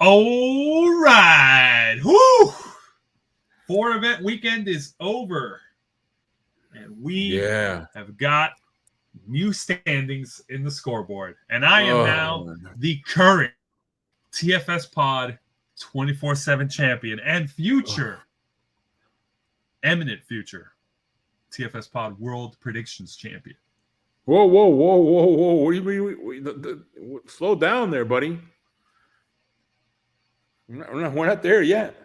All right. Woo! 4-event weekend is over. And we have got new standings in the scoreboard. And I am now the current TFSPOD 24/7 champion and eminent future TFSPOD World Predictions champion. Whoa. What do you mean? Slow down there, buddy. We're not there yet.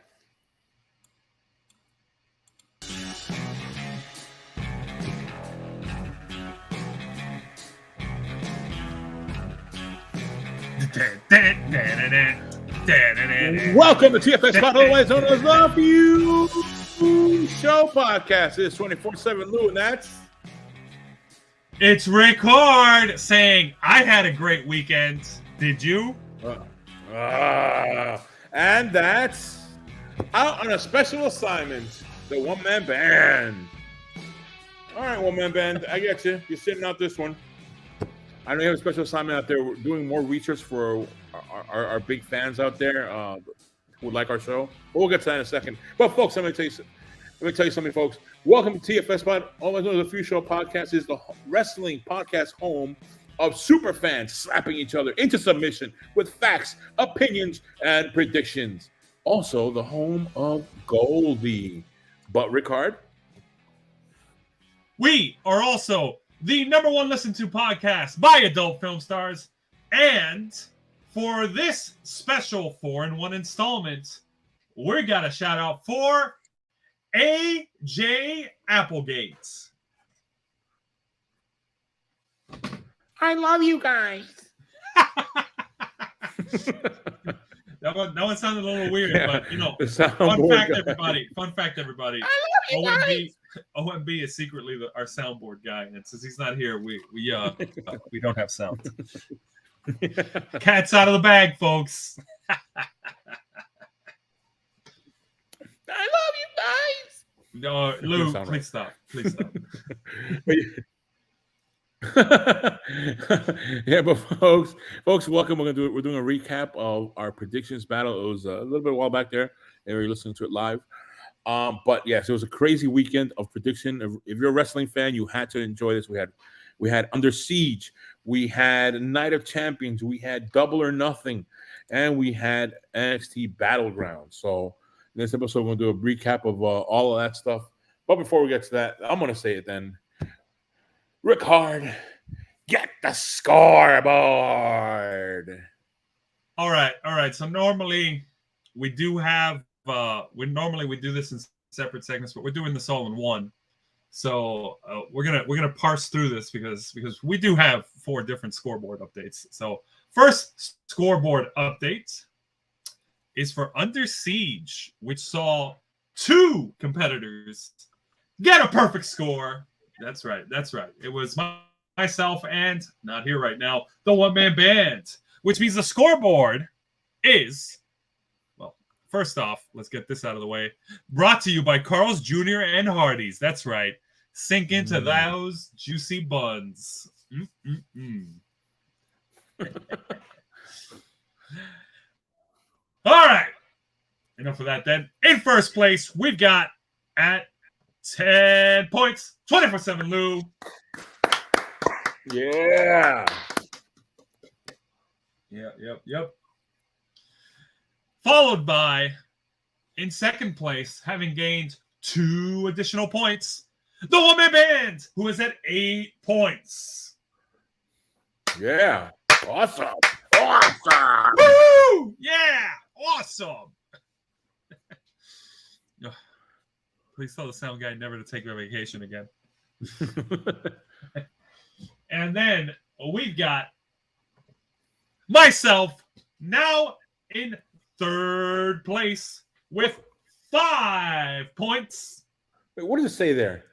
Welcome to TFS otherwise known as the View Show Podcast. It's 24/7 Lou, and that's it's Rickard saying I had a great weekend. Did you? And that's out on a special assignment. The one-man band. All right, one-man band. I get you. You're sitting out this one. I know you have a special assignment out there. We're doing more research for our big fans out there who would like our show. But we'll get to that in a second. But folks, let me tell you something, folks. Welcome to TFSPOD. Always known as the Few Show Podcast is the wrestling podcast home of super fans slapping each other into submission with facts, opinions, and predictions. Also, the home of Goldie. But Rickard, we are also the #1 listened to podcast by adult film stars. And for this special 4-in-1 installment, we got a shout out for AJ Applegate. I love you guys. That one sounded a little weird, but fun fact, everybody. I love you guys. OMB is secretly our soundboard guy, and since he's not here, we don't have sound. Cat's out of the bag, folks. I love you guys. No, Lou, please stop. Please stop. Yeah, but folks, welcome. We're doing a recap of our predictions battle. It was a little bit a while back there, and we were listening to it live. But yes, it was a crazy weekend of prediction. If you're a wrestling fan, you had to enjoy this. We had Under Siege, we had Night of Champions, we had Double or Nothing, and we had NXT BattleGround. So in this episode, we're gonna do a recap of all of that stuff. But before we get to that, I'm gonna say it then. Rickard, get the scoreboard. All right. So normally we do have we do this in separate segments, but we're doing this all in one. So we're gonna parse through this because we do have 4 different scoreboard updates. So first scoreboard update is for Under Siege, which saw 2 competitors get a perfect score. That's right. It was myself and, not here right now, the one-man band, which means the scoreboard is, well, first off, let's get this out of the way. Brought to you by Carl's Jr. and Hardee's. That's right. Sink into those juicy buns. All right. Enough of that then. In first place, we've got at 10 points, 24/7 Lou. Yeah. Yep. Followed by, in second place, having gained 2 additional points, the Woman Band, who is at 8 points. Yeah. Awesome. Woo! Yeah. Awesome. Please tell the sound guy never to take a vacation again. And then we've got myself now in third place with 5 points. Wait, what does it say there?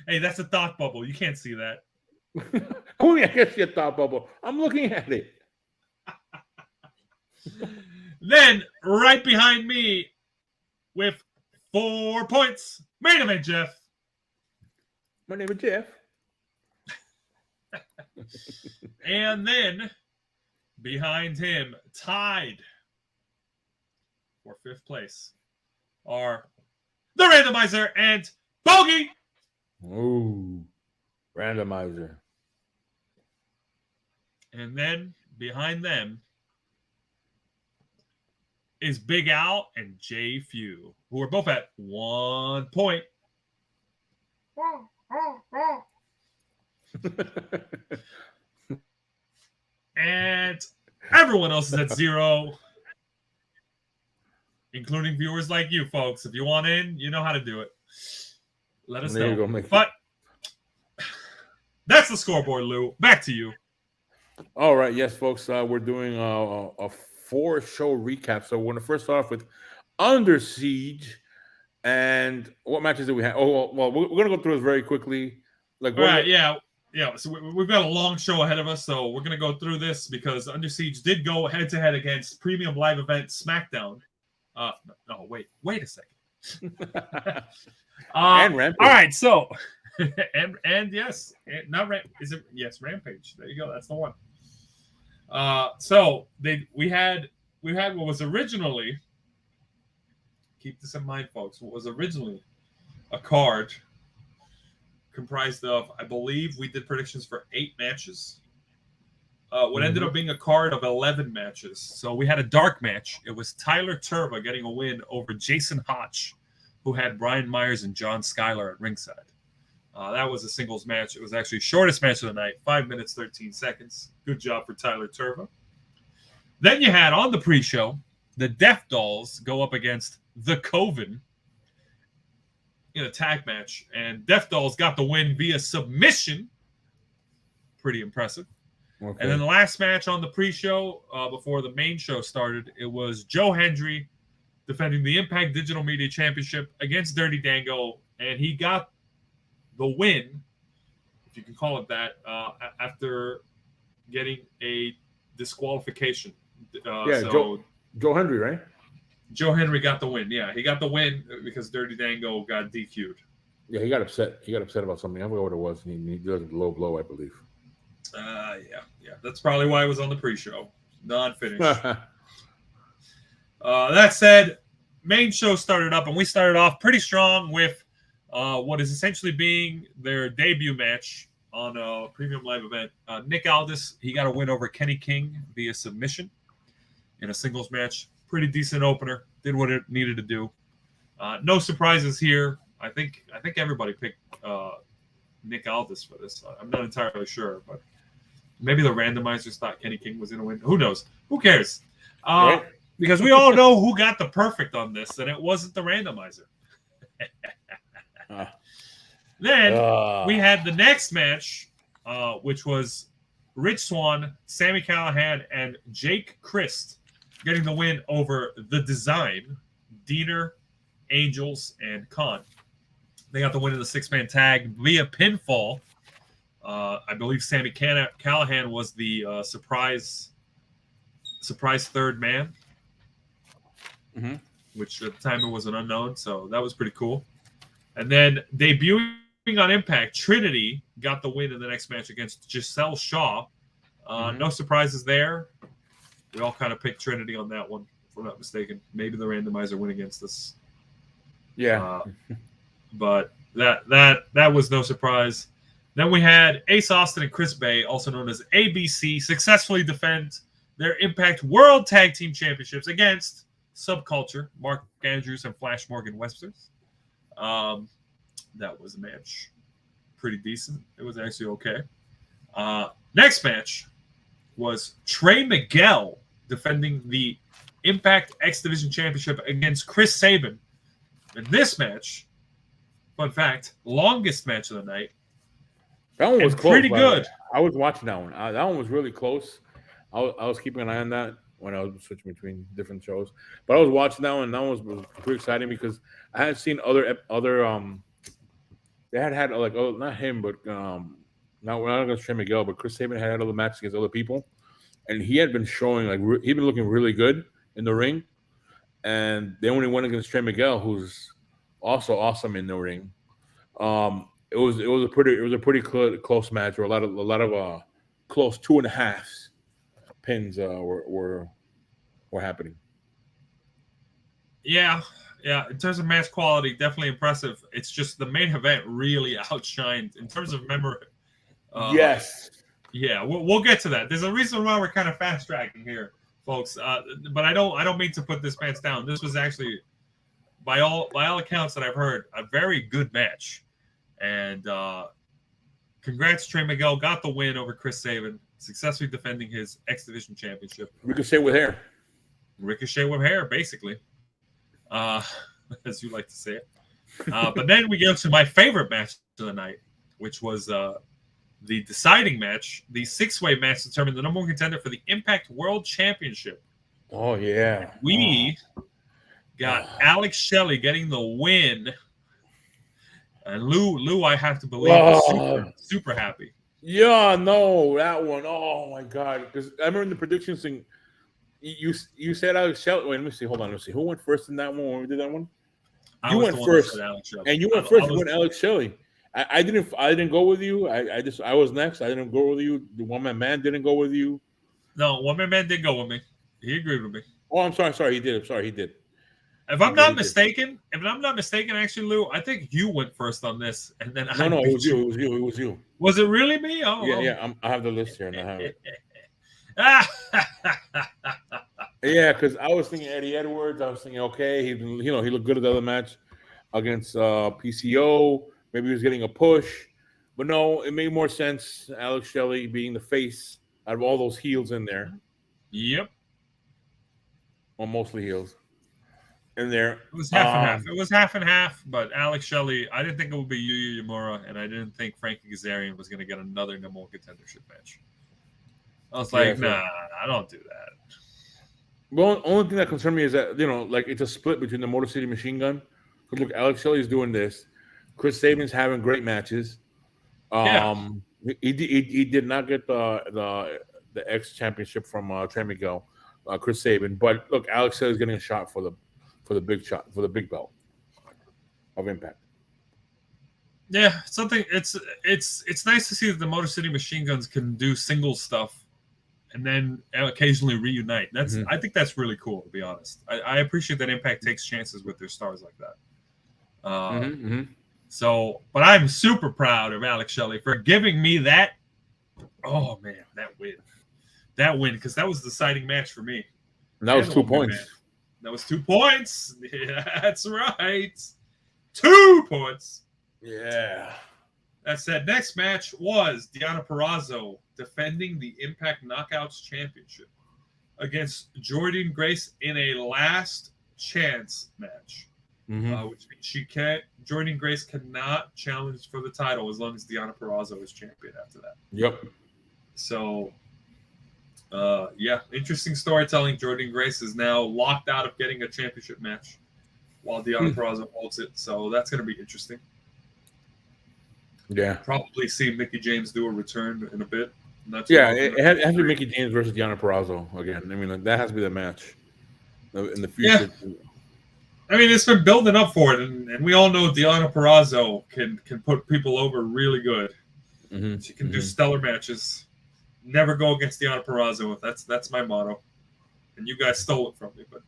Hey, that's a thought bubble. You can't see that. Oh, yeah, I guess your thought bubble. I'm looking at it. Then, right behind me with 4 points, Main Event Jeff. My name is Jeff. And then Behind him, tied for 5th place, are the Randomizer and Bogey. Ooh, Randomizer. And then behind them is Big Al and Jay Few, who are both at 1 point. And everyone else is at 0, including viewers like you folks. If you want in, you know how to do it. Let us know. But that's the scoreboard, Lou. Back to you. All right, yes, folks. We're doing a 4-show recap. So we're going to first start off with Under Siege. And what matches do we have? Oh, well, we're going to go through this very quickly. All right, yeah. So we've got a long show ahead of us, so we're going to go through this because Under Siege did go head-to-head against Premium Live Event SmackDown. No, wait a second. And Rampage. All right, so and yes, Rampage. There you go. That's the one. So we had what was originally, keep this in mind, folks. What was originally a card comprised of, I believe we did predictions for 8 matches. What ended up being a card of 11 matches. So we had a dark match. It was Tyler Turva getting a win over Jason Hotch, who had Brian Myers and John Schuyler at ringside. That was a singles match. It was actually shortest match of the night, 5 minutes, 13 seconds. Good job for Tyler Turva. Then you had on the pre-show, the Death Dolls go up against the Coven in a tag match. And Death Dolls got the win via submission. Pretty impressive. Okay. And then the last match on the pre-show, before the main show started, it was Joe Hendry defending the Impact Digital Media Championship against Dirty Dango, and he got the win, if you can call it that, after getting a disqualification. Joe Hendry, right? Joe Hendry got the win. Yeah, he got the win because Dirty Dango got DQ'd. Yeah, he got upset. He got upset about something. I forgot what it was. He did a low blow, I believe. Yeah. That's probably why it was on the pre-show. Non-finish. That said, main show started up, and we started off pretty strong with what is essentially being their debut match on a Premium Live Event. Nick Aldis, he got a win over Kenny King via submission in a singles match. Pretty decent opener. Did what it needed to do. No surprises here. I think everybody picked Nick Aldis for this. I'm not entirely sure, but maybe the randomizers thought Kenny King was going to win. Who knows? Who cares? Right. Because we all know who got the perfect on this, and it wasn't the randomizer. Then we had the next match, which was Rich Swann, Sami Callihan, and Jake Christ getting the win over The Design, Diener, Angels, and Khan. They got the win in the 6-man tag via pinfall. I believe Sami Callihan was the surprise third man, which at the time it was an unknown, so that was pretty cool. And then debuting on Impact, Trinity got the win in the next match against Giselle Shaw. No surprises there. We all kind of picked Trinity on that one, if I'm not mistaken. Maybe the randomizer win against us. Yeah. But that was no surprise. Then we had Ace Austin and Chris Bay, also known as ABC, successfully defend their Impact World Tag Team Championships against Subculture, Mark Andrews and Flash Morgan Websters. That was a match. Pretty decent. It was actually okay. Next match was Trey Miguel defending the Impact X Division Championship against Chris Sabin. In this match, fun fact, longest match of the night. That one was close. Pretty good. I was watching that one. That one was really close. I was keeping an eye on that when I was switching between different shows. But I was watching that one, and that one was pretty exciting because I had seen other they had like, oh, not him, but not against Trey Miguel, but Chris Sabin had other matches against other people, and he had been showing he'd been looking really good in the ring, and they only went against Trey Miguel, who's also awesome in the ring. It was a pretty close match, or a lot of close 2.5s. pins were happening. Yeah, yeah. In terms of match quality, definitely impressive. It's just the main event really outshined in terms of memory. Yes. Yeah, we'll get to that. There's a reason why we're kind of fast tracking here, folks. But I don't mean to put this match down. This was actually, by all accounts that I've heard, a very good match. And congrats, Trey Miguel got the win over Chris Sabin, successfully defending his X Division championship. Ricochet with hair. Ricochet with hair, basically, as you like to say it. But then we go to my favorite match of the night, which was the deciding match, the six-way match determined the number one contender for the Impact World Championship. Oh yeah, we got Alex Shelley getting the win, and Lou, I have to believe, was super happy. Yeah, no, that one. Oh my god, because I remember in the predictions thing, you said Alex Shelley. Wait, let me see. Hold on, let me see. Who went first in that one when we did that one? You went first, and you went first. You went Alex Shelley. I didn't go with you. I was next. I didn't go with you. The one man didn't go with you. No, one man did go with me. He agreed with me. Oh, I'm sorry. He did. I'm sorry, he did. If I'm not mistaken, actually, Lou, I think you went first on this, and then no, it was you. It was you. Was it really me? Oh, yeah. I have the list here, and I have it. Yeah, because I was thinking Eddie Edwards. I was thinking, okay, he looked good at the other match against PCO. Maybe he was getting a push, but no, it made more sense. Alex Shelley being the face out of all those heels in there. Yep. Well, mostly heels in there. It was half and half. It was half and half, but Alex Shelley, I didn't think it would be Yuya Uemura, and I didn't think Frankie Kazarian was going to get another number one contendership match. I was like, nah, I don't do that. Well, the only thing that concerned me is that, it's a split between the Motor City Machine Gun. Look, Alex Shelley's doing this. Chris Sabin's having great matches. He did not get the X championship from Trey Miguel, Chris Sabin. But look, Alex Shelley's getting a shot for the big belt of Impact. Yeah, it's nice to see that the Motor City Machine Guns can do single stuff and then occasionally reunite. I think that's really cool, to be honest. I appreciate that Impact takes chances with their stars like that. So, but I'm super proud of Alex Shelley for giving me that. Oh man, that win, because that was the deciding match for me. And that was 2 points. That was 2 points. Yeah, that's right. 2 points. Yeah. That said, next match was Deonna Purrazzo defending the Impact Knockouts Championship against Jordynne Grace in a last chance match. Which means Jordynne Grace cannot challenge for the title as long as Deonna Purrazzo is champion after that. Yep. So, interesting storytelling. Jordynne Grace is now locked out of getting a championship match while Deonna Purrazzo holds it. So that's going to be interesting. Yeah. Probably see Mickie James do a return in a bit. It has to be Mickie James versus Deonna Purrazzo again. I mean, that has to be the match in the future. Yeah. I mean, it's been building up for it, and we all know Deonna Purrazzo can put people over really good. She can do stellar matches. Never go against Deonna Purrazzo. That's my motto. And you guys stole it from me, but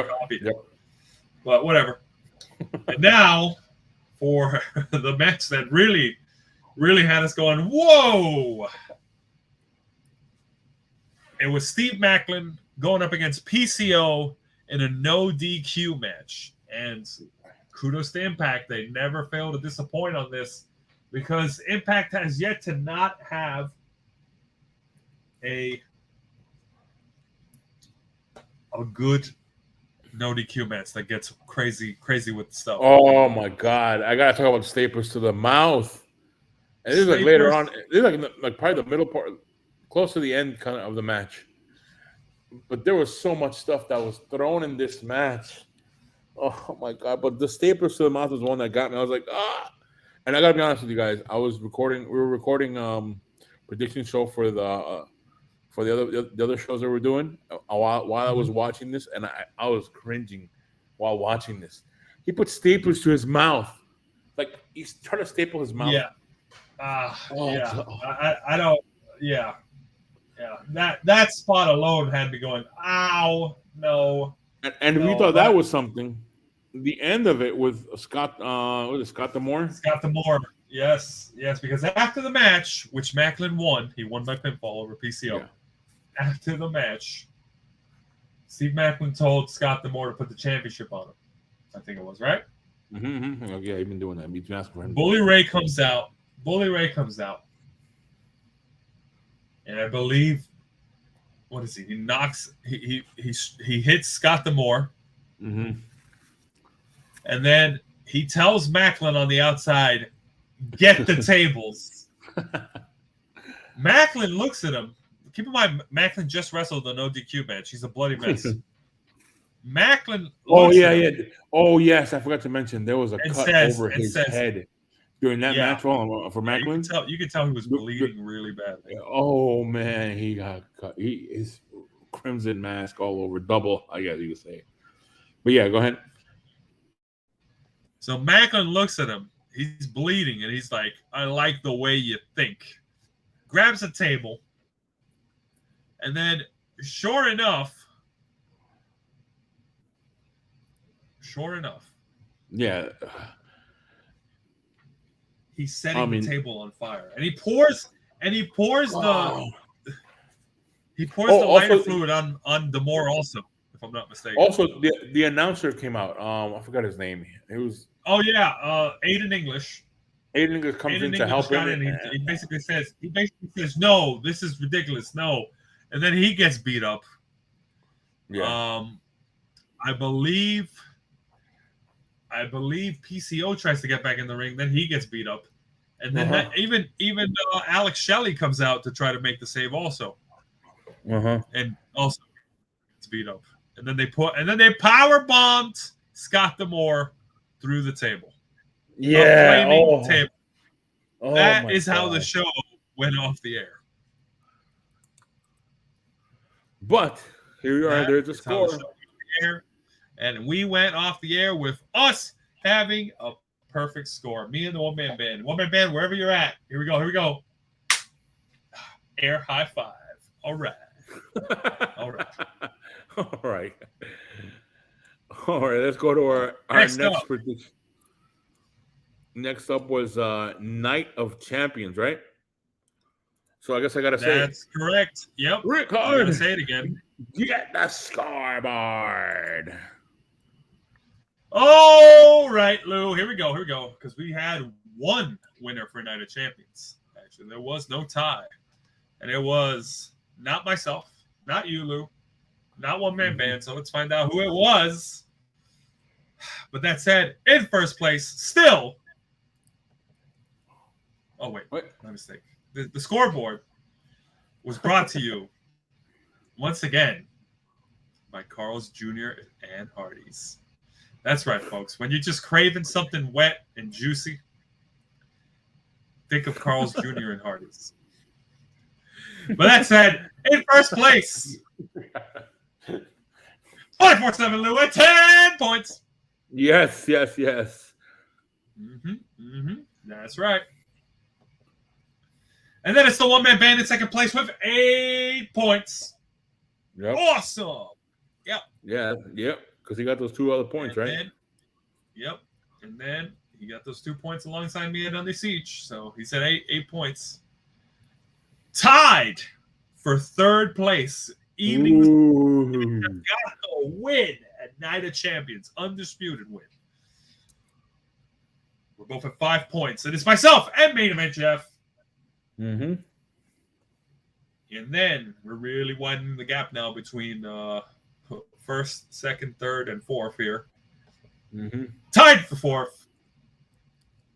copied it. But whatever. And now for the match that really, really had us going, whoa! It was Steve Maclin going up against PCO in a no DQ match. And kudos to Impact. They never fail to disappoint on this, because Impact has yet to not have a good no DQ match that gets crazy with stuff. Oh my God. I gotta talk about staples to the mouth. And this is like later on. This is like probably the middle part, close to the end kind of the match. But there was so much stuff that was thrown in this match. Oh my God. But the staples to the mouth was the one that got me. I was like, ah. And I gotta be honest with you guys. We were recording prediction show for the other shows that we're doing while I was watching this, and I was cringing while watching this. He put staples to his mouth. Like he's trying to staple his mouth. Yeah. I don't. Yeah. that spot alone had me going, ow, no, And if you no. thought that But was something, the end of it with Scott, what is it, Scott Demore? Scott Demore, yes, because after the match, which Macklin won, he won by pinfall over PCO. Yeah. After the match, Steve Macklin told Scott Demore to put the championship on him. I think it was, right? Mm-hmm. Yeah, he's been doing that. He's been asking for him. Bully Ray comes out. And I believe, what is he? He knocks, he hits Scott Demore. Mm-hmm. And then he tells Macklin on the outside, get the tables. Macklin looks at him. Keep in mind, Macklin just wrestled a no DQ match. He's a bloody mess. Macklin looks at him. Yeah. Oh, yes. I forgot to mention there was a cut over his head during that match for Macklin. You could tell he was bleeding really badly. Oh, man. He got cut. He is crimson mask all over. Double, I guess you could say. But yeah, go ahead. So Macklin looks at him. He's bleeding, and he's like, I like the way you think. Grabs a table. And then, sure enough. Yeah. He's setting the table on fire. And he pours the lighter fluid on Demore also, if I'm not mistaken. Also, the announcer came out. I forgot his name. It was Aiden English. Aiden English comes in to help him. He basically says, no, this is ridiculous. No. And then he gets beat up. Yeah. I believe PCO tries to get back in the ring. Then he gets beat up, and then even Alex Shelley comes out to try to make the save also, and also gets beat up. And then they power bombed Scott Demore through the table. Yeah, table. That is how the show went off the air. But here we are. There's a score. And we went off the air with us having a perfect score. Me and the one-man band. One-man band, wherever you're at. Here we go. Air high five. All right. All right. Let's go to our next prediction. Next up was Night of Champions, right? So I guess I got to say. That's correct. Yep. Rick I'm going to say it again. Get the scoreboard. All right, Lou. Here we go. Because we had one winner for Night of Champions. Actually, there was no tie. And it was not myself, not you, Lou, not one-man band. So let's find out who it was. But that said, in first place, still. Oh, wait. My mistake. The scoreboard was brought to you once again by Carl's Jr. and Hardee's. That's right, folks. When you're just craving something wet and juicy, think of Carl's Jr. and Hardee's. But that said, in first place, 24/7 Lou at 10 points. Yes. That's right. And then it's the one-man band in second place with 8 points. Yep. Awesome. Yep. Yep. Because he got those 2 other points, right? And then he got those 2 points alongside me at Under Siege. So he said 8 points. Tied for third place. Evening's got a win at Night of Champions. Undisputed win. We're both at 5 points. And it's myself and Main Event Jeff. Mm-hmm. And then we're really widening the gap now between first, second, third, and fourth here. Mm-hmm. Tied for fourth,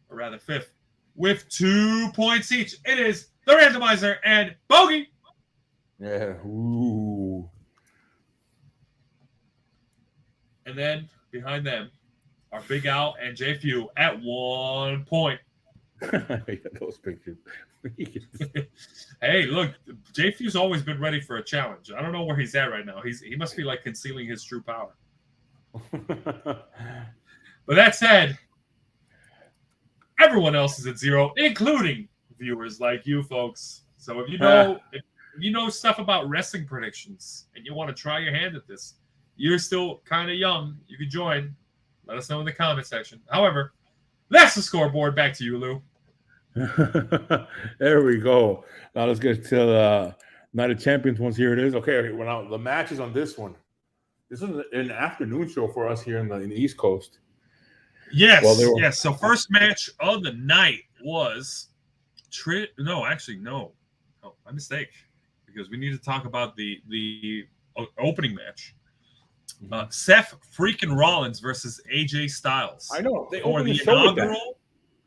or rather fifth, with 2 points each. It is the Randomizer and Bogey. Yeah. Ooh. And then behind them are Big Al and J Few at 1 point. Those pictures. Hey, look, J Few's always been ready for a challenge. I don't know where he's at right now. He must be like concealing his true power. But that said, everyone else is at 0, including viewers like you folks. So if you know, if you know stuff about wrestling predictions and you want to try your hand at this, you're still kind of young. You could join. Let us know in the comment section. However, that's the scoreboard. Back to you, Lou. There we go. Now let's get to the Night of Champions ones. Here it is. Okay, well now the matches on this one. This is an afternoon show for us here in the East Coast. Yes, well, yes. So first match of the night was no, my mistake, because we need to talk about the opening match. Seth freaking Rollins versus AJ Styles. I know they for the inaugural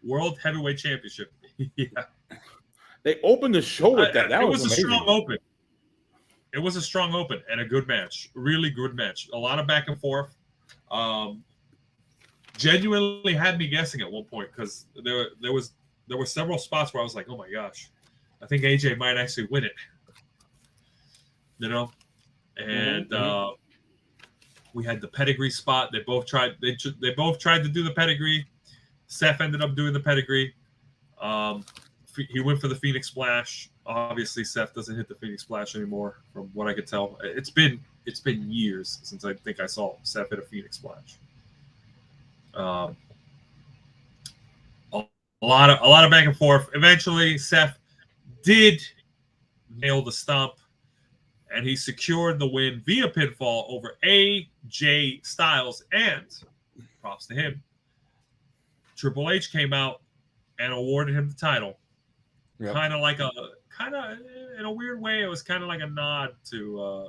World Heavyweight Championship. Yeah, they opened the show with that. That was amazing. A strong open. It was a strong open and a good match. Really good match. A lot of back and forth. Genuinely had me guessing at one point because there were several spots where I was like, oh my gosh, I think AJ might actually win it. You know, and we had the pedigree spot. They both tried. They both tried to do the pedigree. Seth ended up doing the pedigree. He went for the Phoenix Splash. Obviously, Seth doesn't hit the Phoenix Splash anymore, from what I could tell. It's been years since I think I saw Seth hit a Phoenix Splash. A lot of back and forth. Eventually, Seth did nail the stomp, and he secured the win via pinfall over AJ Styles. And props to him, Triple H came out and awarded him the title. Yep. Kind of in a weird way, it was kind of like a nod to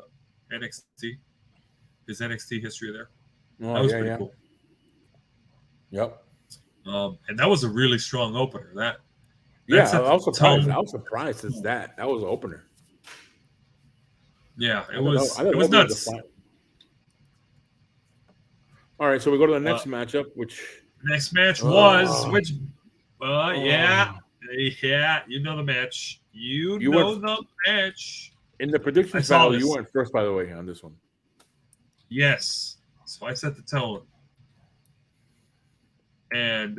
NXT, his NXT history there. Oh, that was pretty cool. Yep. And that was a really strong opener. I was surprised. I was surprised since that was an opener. Yeah, it was nuts. All right, so we go to the next matchup, which you know the match. You know the match. In the predictions battle, you went first, by the way, on this one. Yes. So I set the tone. And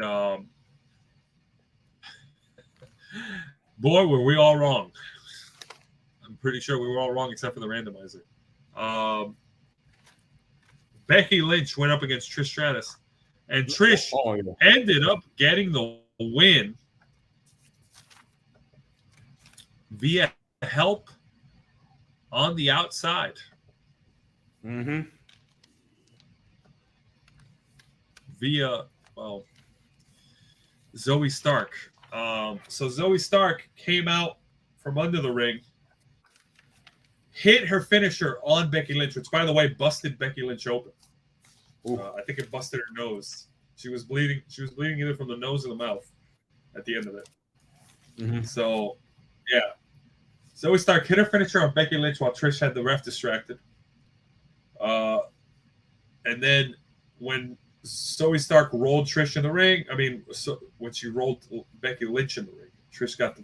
boy, were we all wrong. I'm pretty sure we were all wrong except for the randomizer. Becky Lynch went up against Trish Stratus, and Trish ended up getting the win via help on the outside. Via Zoe Stark. So Zoe Stark came out from under the ring, hit her finisher on Becky Lynch, which, by the way, busted Becky Lynch open. I think it busted her nose. She was bleeding. She was bleeding either from the nose or the mouth at the end of it. So, yeah. Zoe Stark hit her finisher on Becky Lynch while Trish had the ref distracted. And then when Zoe Stark rolled Trish in the ring, when she rolled Becky Lynch in the ring, Trish got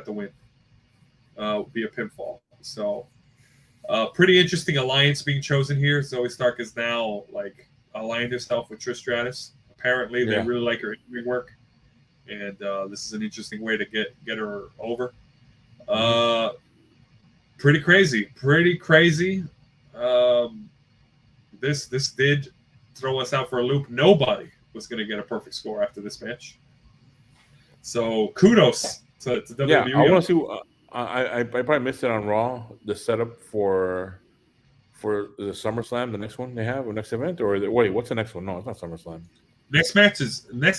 the win via pinfall. So, pretty interesting alliance being chosen here. Zoe Stark is now aligned herself with Trish Stratus. Apparently, they really like her in-ring work, and this is an interesting way to get her over. Pretty crazy. This did throw us out for a loop. Nobody was going to get a perfect score after this match. So kudos to WWE. Yeah, I want to see. I probably missed it on Raw. The setup for the SummerSlam, the next one they have, or next event, or wait, what's the next one? No, it's not SummerSlam. Next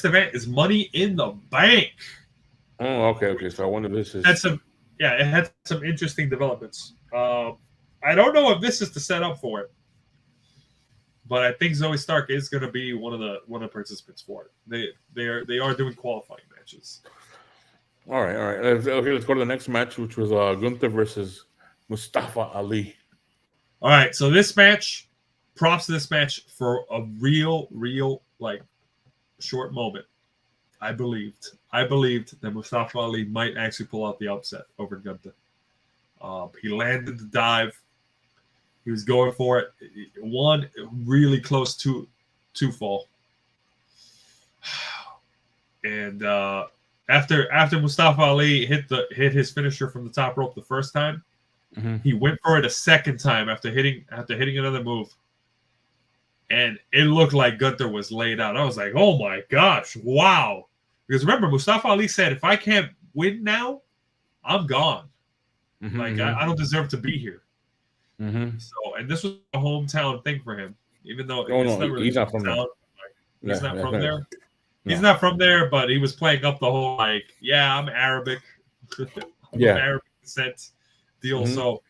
event is Money in the Bank. Oh, okay. So I wonder if this is. It had some interesting developments. I don't know if this is the setup for it, but I think Zoe Stark is going to be one of the participants for it. They are doing qualifying matches. All right. Okay, let's go to the next match, which was Gunther versus Mustafa Ali. All right, so this match, props to this match for a real short moment. I believed that Mustafa Ali might actually pull out the upset over Gunther. He landed the dive. He was going for it. One really close to fall. And after Mustafa Ali hit his finisher from the top rope the first time, He went for it a second time after hitting another move, and it looked like Gunther was laid out. I was like, oh my gosh, wow! Because remember, Mustafa Ali said, if I can't win now, I'm gone. Like I don't deserve to be here. So, and this was a hometown thing for him, even though he's not from there. He's not from there. He's not from there, but he was playing up the whole like, yeah, I'm Arabic, Arabic descent deal. So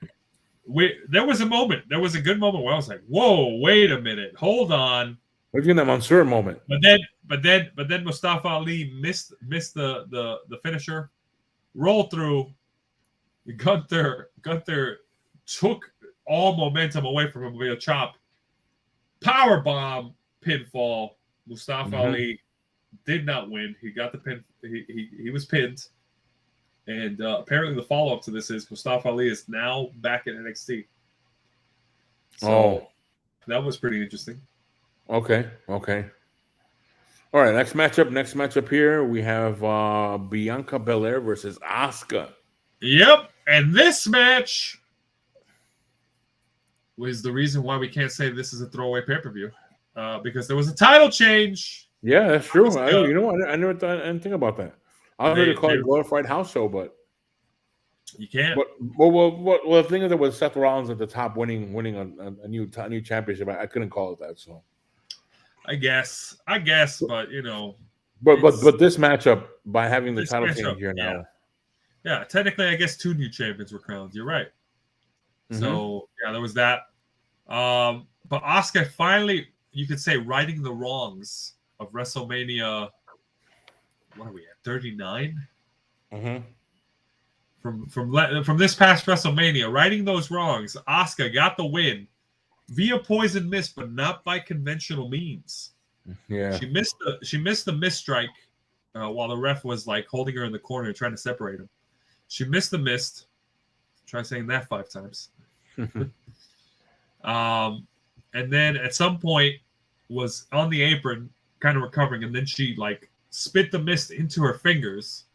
there was a good moment where I was like, whoa, wait a minute, hold on. We're getting that Mansoor moment. But then Mustafa Ali missed the finisher, roll through. Gunther took all momentum away from him via chop, power bomb, pinfall. Mustafa Ali did not win. He got the pin. He was pinned, and apparently the follow up to this is Mustafa Ali is now back in NXT. So that was pretty interesting. Okay. All right, next matchup here we have Bianca Belair versus Asuka. Yep, and this match was the reason why we can't say this is a throwaway pay-per-view, because there was a title change. Yeah, that's true. You know what? I never thought anything about that. I was going to call it a glorified house show, but you can't. But the thing is that with Seth Rollins at the top, winning a new championship, I couldn't call it that. So I guess, but you know, but this matchup by having the title change here now. Yeah, technically, I guess 2 new champions were crowned. You're right. So yeah, there was that. But Asuka finally, you could say, righting the wrongs of WrestleMania. What are we at? 39. From this past WrestleMania, righting those wrongs, Asuka got the win via poison mist, but not by conventional means. Yeah, she missed the mist strike while the ref was like holding her in the corner trying to separate him. She missed the mist. Try saying that 5 times. And then at some point was on the apron, kind of recovering, and then she like spit the mist into her fingers.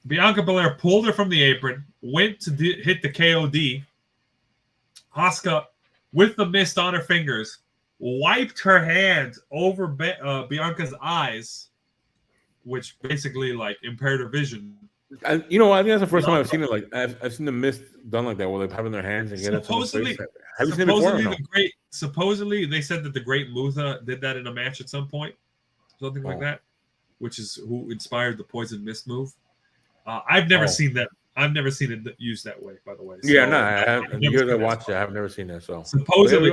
Bianca Belair pulled her from the apron, went to hit the KOD. Asuka, with the mist on her fingers, wiped her hand over Bianca's eyes, which basically like impaired her vision. I think that's the first time I've seen it. Like I've seen the mist done like that, where they're having their hands and get it. Have you seen it before? No? Supposedly, they said that the Great Muta did that in a match at some point, something like that, which is who inspired the poison mist move. I've never seen that. I've never seen it used that way, by the way. So, I haven't. Years I watched it, I've never seen that. So supposedly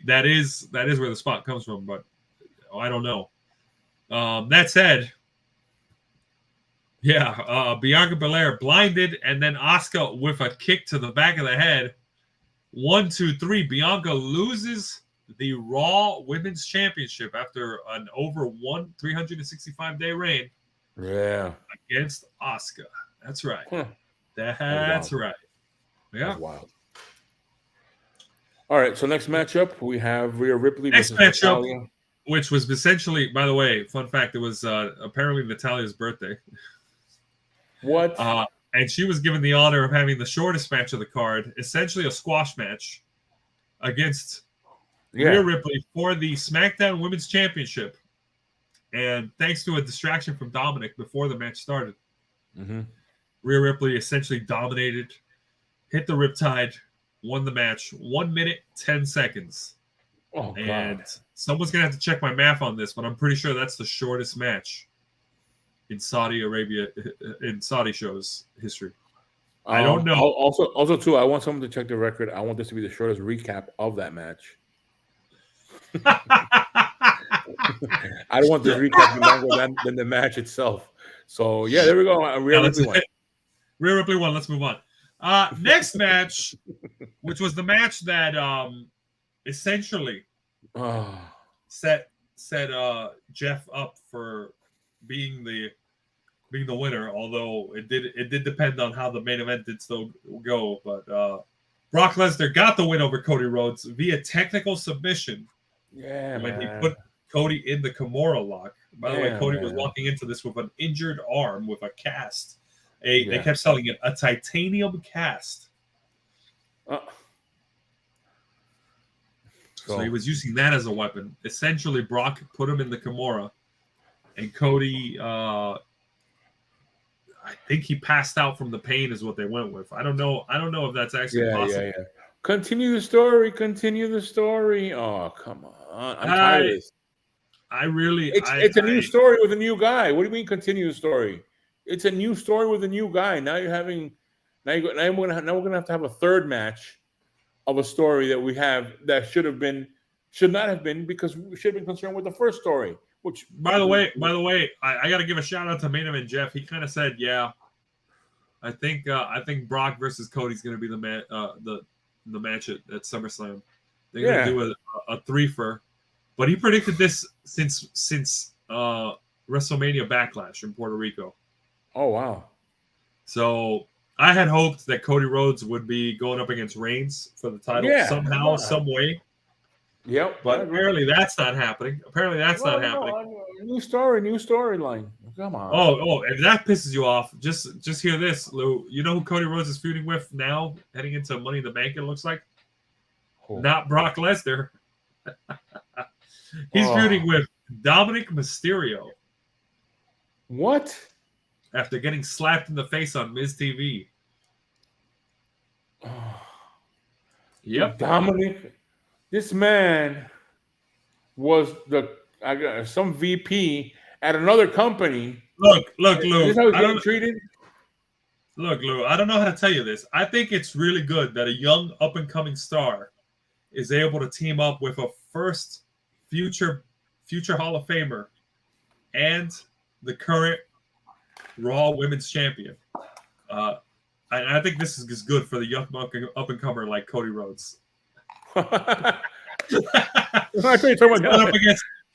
that is where the spot comes from, but I don't know. That said. Yeah, Bianca Belair blinded, and then Asuka with a kick to the back of the head. 1, 2, 3. Bianca loses the Raw Women's Championship after an over 365-day reign. Yeah, against Asuka. That's right. That's right. Yeah. That's wild. All right, so next matchup we have Rhea Ripley. Next matchup, Natalia. Which was essentially, by the way, fun fact, it was apparently Natalia's birthday. What? And she was given the honor of having the shortest match of the card, essentially a squash match against Rhea Ripley for the SmackDown Women's Championship. And thanks to a distraction from Dominic before the match started, Rhea Ripley essentially dominated, hit the Riptide, won the match, 1 minute, 10 seconds. Oh, and God. Someone's going to have to check my math on this, but I'm pretty sure that's the shortest match in Saudi Arabia, in Saudi shows history. I don't know. Also, too, I want someone to check the record. I want this to be the shortest recap of that match. I don't want the recap to be longer than the match itself. So, yeah, there we go. Rhea Ripley won. Rhea Ripley won. Let's move on. Next match, which was the match that essentially set Jeff up for being the winner, although it did depend on how the main event did still go. But Brock Lesnar got the win over Cody Rhodes via technical submission. Yeah, when he put Cody in the Kimura lock. By the way, Cody was walking into this with an injured arm with a cast They kept selling it a titanium cast. So he was using that as a weapon. Essentially, Brock put him in the Kimura, and Cody, I think he passed out from the pain, is what they went with. I don't know if that's actually possible. Yeah. Continue the story. Oh, come on. I'm tired of this. It's a new story with a new guy. What do you mean continue the story? It's a new story with a new guy. Now we're gonna have to have a third match of a story that we have that should not have been, because we should have been concerned with the first story. Which, by the way, I got to give a shout out to Main Event Jeff. He kind of said, "Yeah, I think Brock versus Cody's going to be the match at SummerSlam. They're going to do a threefer." But he predicted this since WrestleMania Backlash in Puerto Rico. Oh wow! So I had hoped that Cody Rhodes would be going up against Reigns for the title somehow, some way. Yep. But apparently that's not happening. New storyline. Come on. Oh, if that pisses you off, just hear this, Lou. You know who Cody Rhodes is feuding with now, heading into Money in the Bank, it looks like? Cool. Not Brock Lesnar. He's feuding with Dominic Mysterio. What? After getting slapped in the face on Miz TV. Yep. Dominic. This man was some VP at another company. Look, Lou. Is this how he's getting treated? Look, Lou, I don't know how to tell you this. I think it's really good that a young up-and-coming star is able to team up with a first future Hall of Famer and the current Raw Women's Champion. I think this is good for the young up-and-comer like Cody Rhodes.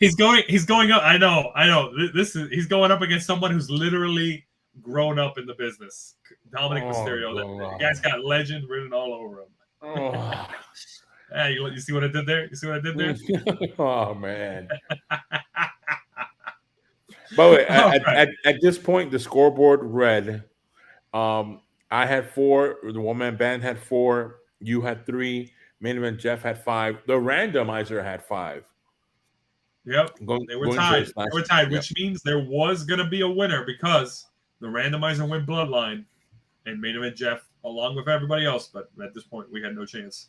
He's going up. I know. He's going up against someone who's literally grown up in the business. Dominic Mysterio. The guy's got legend written all over him. Hey, you see what I did there? Oh man. By the way, at this point, the scoreboard read, I had 4. The one-man band had 4. You had 3. Main Event Jeff had 5. The randomizer had 5. Yep. They were tied. Which means there was going to be a winner, because the randomizer went Bloodline and Main Event Jeff along with everybody else. But at this point, we had no chance.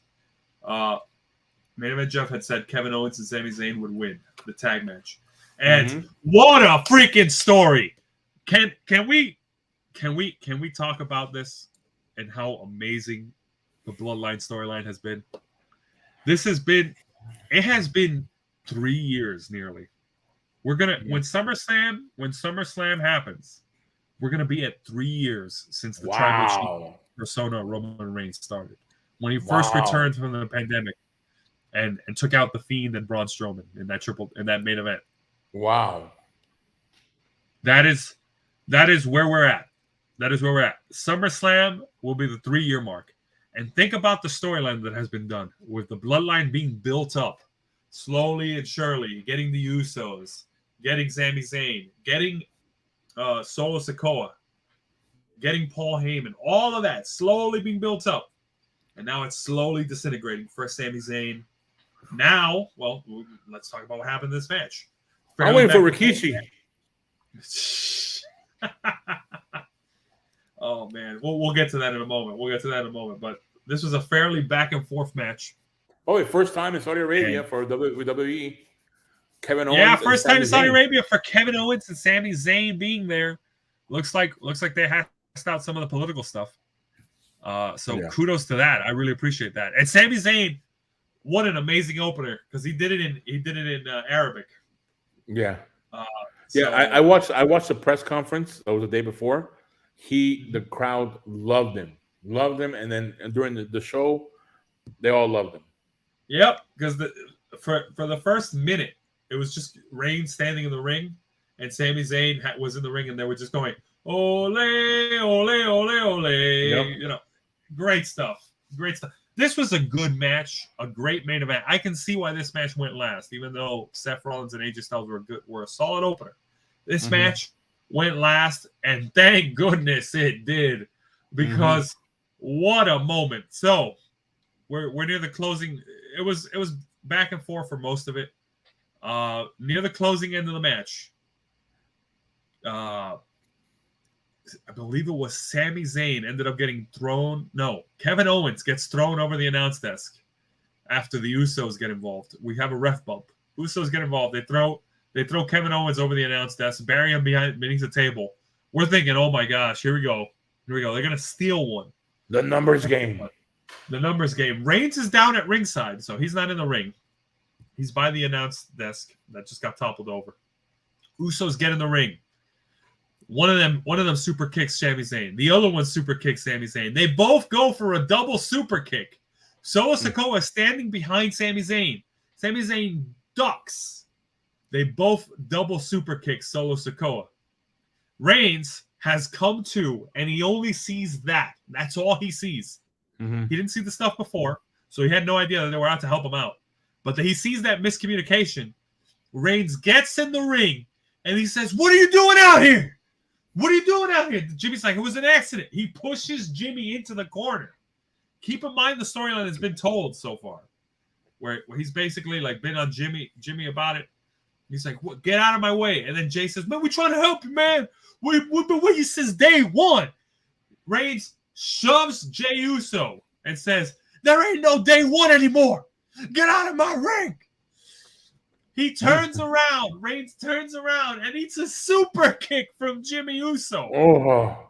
Main Event Jeff had said Kevin Owens and Sami Zayn would win the tag match. And what a freaking story. Can we talk about this and how amazing the Bloodline storyline has been? It has been 3 years nearly. We're gonna when SummerSlam happens, we're gonna be at 3 years since the Tribal Chief persona Roman Reigns started, when he first returned from the pandemic and took out the Fiend and Braun Strowman in that main event. Wow. That is where we're at. SummerSlam will be the 3-year mark. And think about the storyline that has been done with the Bloodline being built up slowly and surely, getting the Usos, getting Sami Zayn, getting Solo Sikoa, getting Paul Heyman, all of that slowly being built up. And now it's slowly disintegrating. First Sami Zayn. Now, well, let's talk about what happened in this match. I'm waiting for Rikishi. Oh man, we'll get to that in a moment. But this was a fairly back and forth match. Oh, first time in Saudi Arabia for WWE. Kevin Owens. Yeah, first time in Saudi Arabia for Kevin Owens and Sami Zayn being there. Looks like they hashed out some of the political stuff. Kudos to that. I really appreciate that. And Sami Zayn, what an amazing opener, because he did it in Arabic. Yeah. I watched the press conference. That was the day before. The crowd loved him, and then during the show, they all loved him. Yep, because for the first minute, it was just Reigns standing in the ring, and Sami Zayn was in the ring, and they were just going, ole, ole, ole, ole. Yep. Great stuff. This was a good match, a great main event. I can see why this match went last, even though Seth Rollins and AJ Styles were a solid opener. This match went last, and thank goodness it did, because what a moment. So we're near the closing. It was back and forth for most of it. Near the closing end of the match, I believe it was Sami Zayn ended up getting thrown. No, Kevin Owens gets thrown over the announce desk after the Usos get involved. We have a ref bump. Usos get involved. They throw Kevin Owens over the announce desk, bury him beneath the table. We're thinking, oh my gosh, here we go. They're gonna steal one. The numbers game. The numbers game. Reigns is down at ringside, so he's not in the ring. He's by the announce desk that just got toppled over. Usos get in the ring. One of them super kicks Sami Zayn. The other one super kicks Sami Zayn. They both go for a double super kick. Solo Sikoa is standing behind Sami Zayn. Sami Zayn ducks. They both double super kick Solo Sikoa. Reigns has come to, and he only sees that. That's all he sees. He didn't see the stuff before, so he had no idea that they were out to help him out. But he sees that miscommunication. Reigns gets in the ring, and he says, "What are you doing out here? What are you doing out here?" Jimmy's like, "It was an accident." He pushes Jimmy into the corner. Keep in mind the storyline has been told so far, where he's basically like been on Jimmy about it. He's like, "What? Get out of my way!" And then Jay says, "Man, we're trying to help you, man. We've been with you since day one." Reigns shoves Jey Uso and says, "There ain't no day one anymore. Get out of my ring." He turns around. Reigns turns around and eats a super kick from Jimmy Uso. Oh.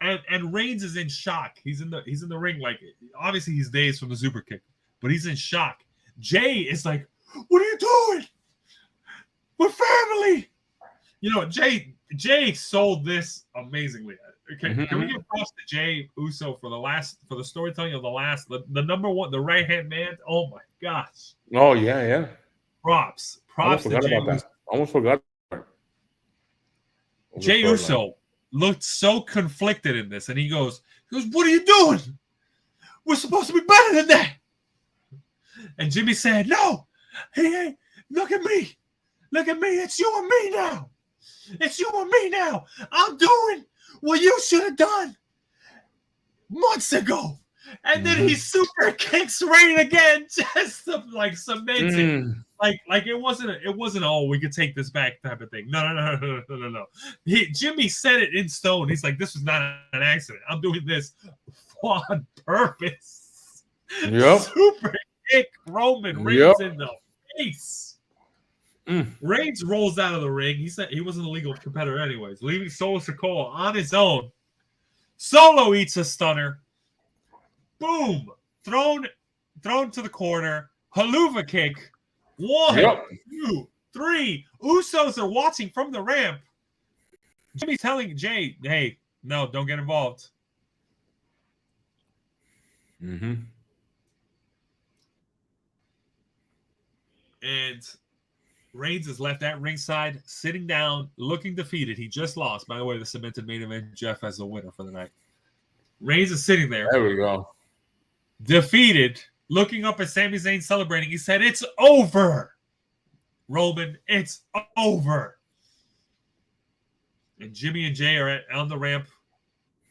And Reigns is in shock. He's in the ring, like, obviously he's dazed from the super kick, but he's in shock. Jay is like, "What are you doing? We're family." You know, Jay sold this amazingly. Okay, can we give props to Jey Uso for the storytelling of the number one, the right hand man? Oh my gosh! Oh yeah. Props to Jey Uso. Almost forgot. Jey Uso looked so conflicted in this, and he goes, "What are you doing? We're supposed to be better than that." And Jimmy said, "No, hey, look at me, it's you and me now. It's you and me now. I'm doing what you should have done months ago." And then he super kicks Reign again, just to like cement it. Like it wasn't oh, we could take this back type of thing. No. Jimmy said it in stone. He's like, "This was not an accident. I'm doing this on purpose." Yep. Super kick Roman Reigns in the face. Reigns rolls out of the ring. He said he wasn't a legal competitor anyways, leaving Solo Sikoa on his own. Solo eats a stunner. Boom. Thrown to the corner. Haluva kick. 1, 2, 3. Usos are watching from the ramp. Jimmy's telling Jay, "Hey, no, don't get involved." And Reigns is left at ringside, sitting down, looking defeated. He just lost. By the way, the cemented main event, Jeff as the winner for the night. Reigns is sitting there. There we go. Defeated, looking up at Sami Zayn celebrating. He said, "It's over, Roman. It's over." And Jimmy and Jay are on the ramp.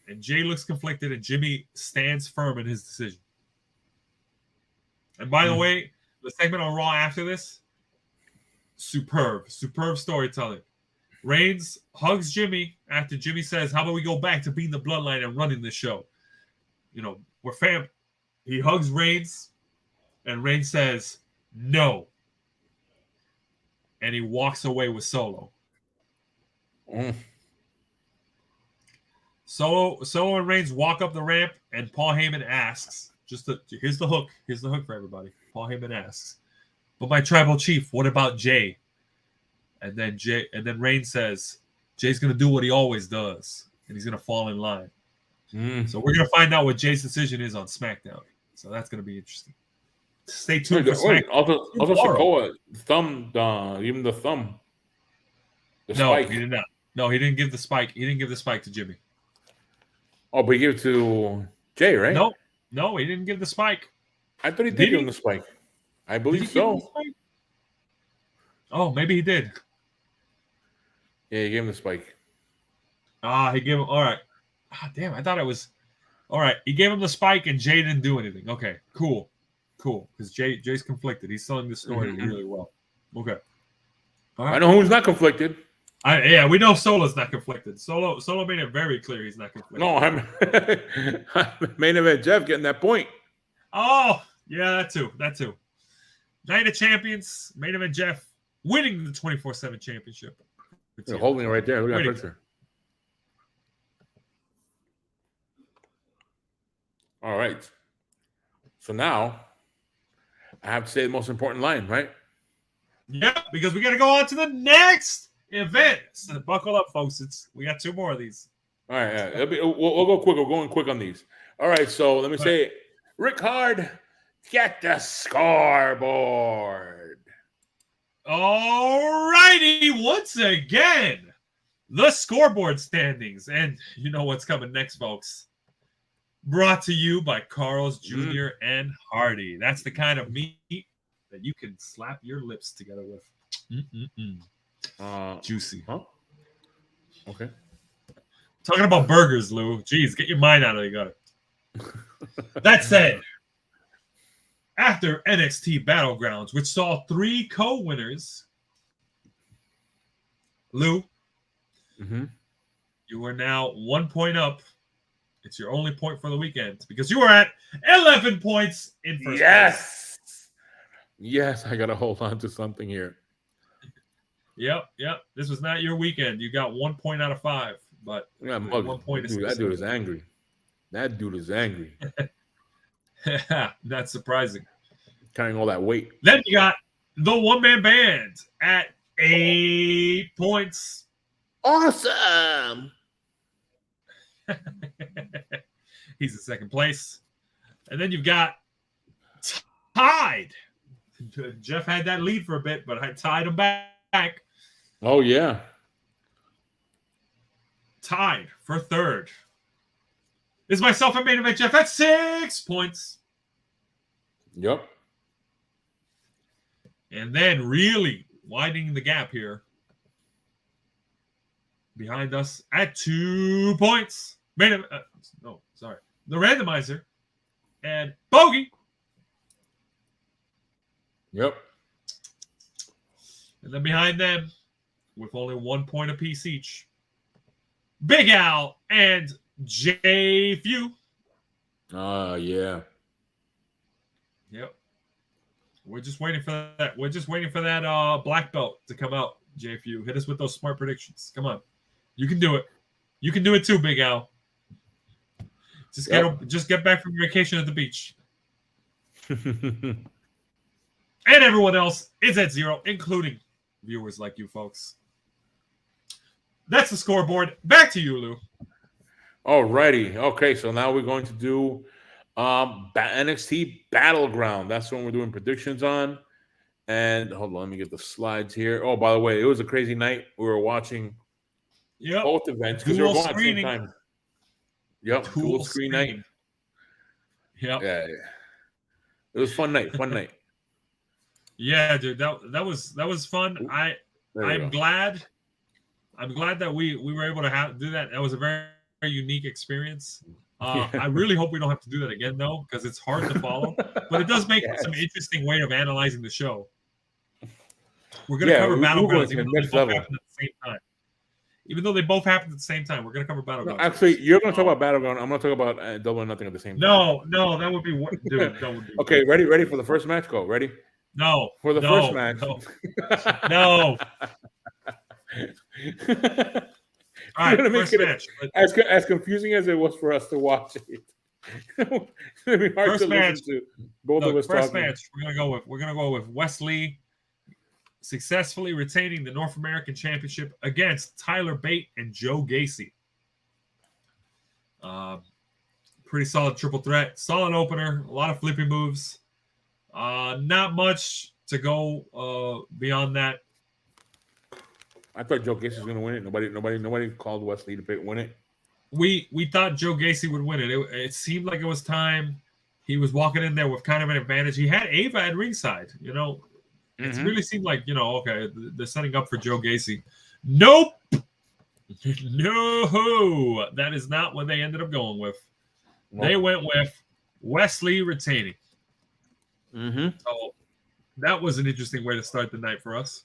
And Jay looks conflicted, and Jimmy stands firm in his decision. And by the way, the segment on Raw after this, superb storytelling. Reigns hugs Jimmy after Jimmy says, "How about we go back to being the bloodline and running this show? You know, we're fam." He hugs Reigns, and Reigns says, "No." And he walks away with Solo. Solo and Reigns walk up the ramp, and Paul Heyman asks, here's the hook for everybody. Paul Heyman asks, "But my tribal chief, what about Jay?" And then Reigns says, "Jay's gonna do what he always does, and he's gonna fall in line." So we're gonna find out what Jay's decision is on SmackDown. So that's gonna be interesting. Stay tuned for SmackDown. Also Sikoa thumbed even the thumb. No, spike. He did not. No, he didn't give the spike. He didn't give the spike to Jimmy. Oh, but he gave it to Jay, right? No, he didn't give the spike. I thought he did give him the spike. I believe so. Oh, maybe he did. Yeah, he gave him the spike. He gave him all right. Damn, I thought it was all right. He gave him the spike, and Jay didn't do anything. Okay, cool. Because Jay's conflicted. He's selling the story really well. Okay. All right. I know who's not conflicted. Yeah, we know Solo's not conflicted. Solo made it very clear he's not conflicted. No, I'm main event Jeff getting that point. Oh, yeah, that too. Night of Champions, main event Jeff winning the 24/7 championship. You're holding it right there. Look at that picture. All right. So now I have to say the most important line, right? Yeah, because we got to go on to the next event. So buckle up, folks. We got 2 more of these. All right. We'll go quick. We're going quick on these. All right. So let me say, Rick Hard, get the scoreboard. All righty. Once again, the scoreboard standings. And you know what's coming next, folks. Brought to you by Carl's Jr. and Hardy. That's the kind of meat that you can slap your lips together with. Juicy. Huh? Okay. Talking about burgers, Lou. Jeez, get your mind out of the gutter. That said, after NXT BattleGrounds, which saw 3 co-winners, Lou, you are now 1 point up. It's your only point for the weekend because you are at 11 points in first place. Yes, I got to hold on to something here. Yep. This was not your weekend. You got 1 point out of 5, but 1 point is that dude is angry. That dude is angry. That's surprising. Carrying all that weight. Then you got the one-man band at 8 points. Awesome. He's in second place. And then you've got tied. Jeff had that lead for a bit, but I tied him back. Oh, yeah. Tied for third is myself and main event Jeff at 6 points. Yep. And then really widening the gap here. Behind us at 2 points. The randomizer and Bogey. Yep. And then behind them, with only 1 point apiece each, Big Al and J Few. Yeah. Yep. We're just waiting for that. We're just waiting for that black belt to come out. J Few, hit us with those smart predictions. Come on, you can do it. You can do it too, Big Al. Just get back from your vacation at the beach. And everyone else is at 0, including viewers like you folks. That's the scoreboard. Back to you, Lou. Alrighty. Okay, so now we're going to do NXT BattleGround. That's what we're doing predictions on. And hold on, let me get the slides here. Oh, by the way, it was a crazy night. We were watching both events because we were going at the same time. Yep, dual screen night. Yep. Yeah. It was fun night. Yeah, dude, that was fun. I'm glad that we were able to do that. That was a very, very unique experience. I really hope we don't have to do that again, though, because it's hard to follow. But it does make some interesting way of analyzing the show. We're going to cover Battlegrounds even though they both happened at the same time. Even though they both happened at the same time, we're going to cover Battlegrounds. No, actually, you're going to talk about Battleground. I'm going to talk about Double or Nothing at the same time. No, that would be dude. That would be okay. Ready for the first match? Go. Ready? No. For the first match. No. All right, first match. As confusing as it was for us to watch it. It'd be hard first to match. listen to both of us first talking. match. We're gonna go with Wesley successfully retaining the North American Championship against Tyler Bate and Joe Gacy. Pretty solid triple threat, solid opener, a lot of flippy moves. Not much to go beyond that. I thought Joe Gacy was going to win it. Nobody called Wesley to win it. We thought Joe Gacy would win it. It seemed like it was time. He was walking in there with kind of an advantage. He had Ava at ringside. You know, it really seemed like, okay, they're setting up for Joe Gacy. Nope. No, that is not what they ended up going with. They went with Wesley retaining. Mm-hmm. So that was an interesting way to start the night for us.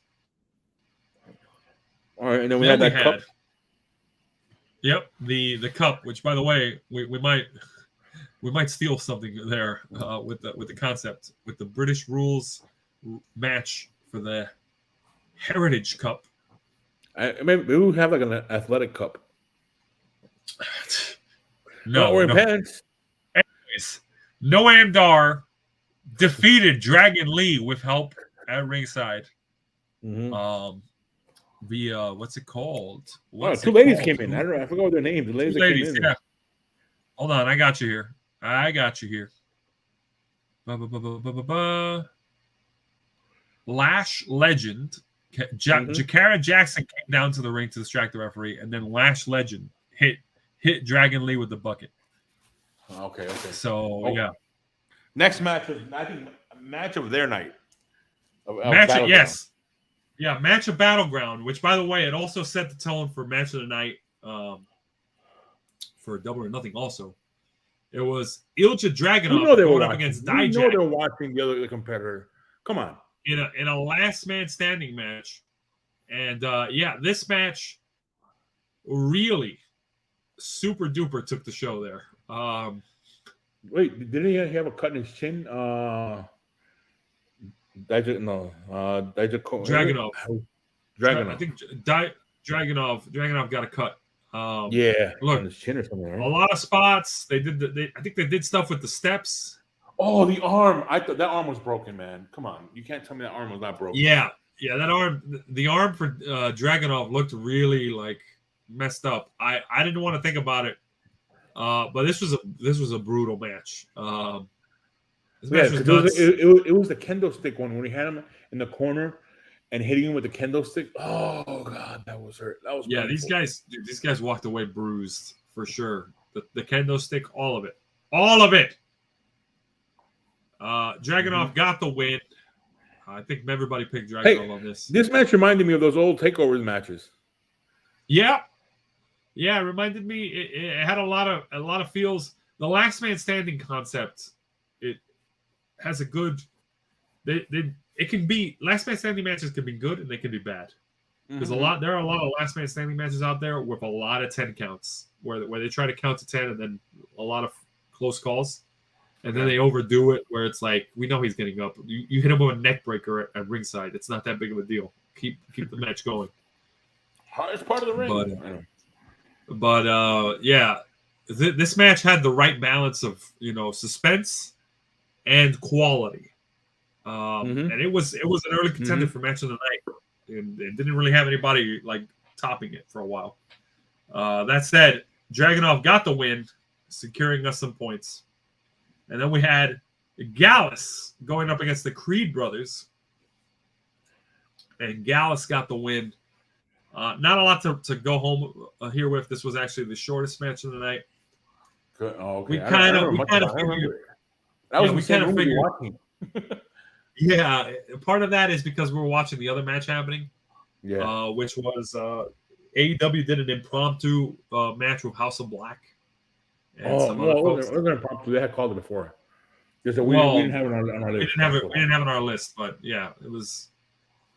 All right, and then we had that cup. Yep, the cup. Which, by the way, we might steal something there with the concept with the British rules match for the Heritage Cup. Maybe we have like an athletic cup. No, wearing pants. Anyways, Noam Dar defeated Dragon Lee with help at ringside. Mm-hmm. Via what's it called? Two ladies came in. I don't know. I forgot what their names. The ladies, ladies came in. Yeah. Hold on, I got you here. Lash Legend. Jakara Jackson came down to the ring to distract the referee, and then Lash Legend hit Dragon Lee with the bucket. Okay. So yeah. Next match was match of their night. Yes. Yeah, match of Battleground, which, by the way, it also set the tone for match of the night for Double or Nothing also. It was Ilja Dragunov going up against Dijak. You know they're watching the other competitor. Come on. In a last man standing match. And, this match really super duper took the show there. Wait, didn't he have a cut in his chin? Dragunov. I think Dragunov got a cut. Look, on his chin or something. Right? A lot of spots. I think they did stuff with the steps. Oh, the arm! I thought that arm was broken, man. Come on, you can't tell me that arm was not broken. Yeah, that arm. The arm for Dragunov looked really like messed up. I didn't want to think about it, but this was a brutal match. It was the kendo stick one when he had him in the corner and hitting him with the kendo stick. Oh god, that was hurt. That was painful. These guys walked away bruised for sure. The kendo stick, all of it. Dragunov got the win. I think everybody picked Dragunov on this. This match reminded me of those old takeovers matches. Yeah, it reminded me. It had a lot of feels. The last man standing concept. It has a good. It can be last man standing matches can be good and they can be bad. Because there are a lot of last man standing matches out there with a lot of 10 counts where they try to count to 10 and then a lot of close calls. And then they overdo it where it's like, we know he's getting up. You hit him with a neck breaker at ringside. It's not that big of a deal. Keep the match going. It's part of the ring. But this match had the right balance of, suspense and quality. And it was an early contender for match of the night. And it didn't really have anybody like topping it for a while. That said, Dragunov got the win, securing us some points. And then we had Gallus going up against the Creed brothers. And Gallus got the win. Not a lot to go home here with. This was actually the shortest match of the night. Good. Oh, okay. We kind of figured. That was we kind of figured. Yeah, part of that is because we were watching the other match happening. Yeah. Which was AEW did an impromptu match with House of Black. And it wasn't impromptu. They had called it before. Just that we didn't have it on our list. We didn't have it on our list, but yeah, it was.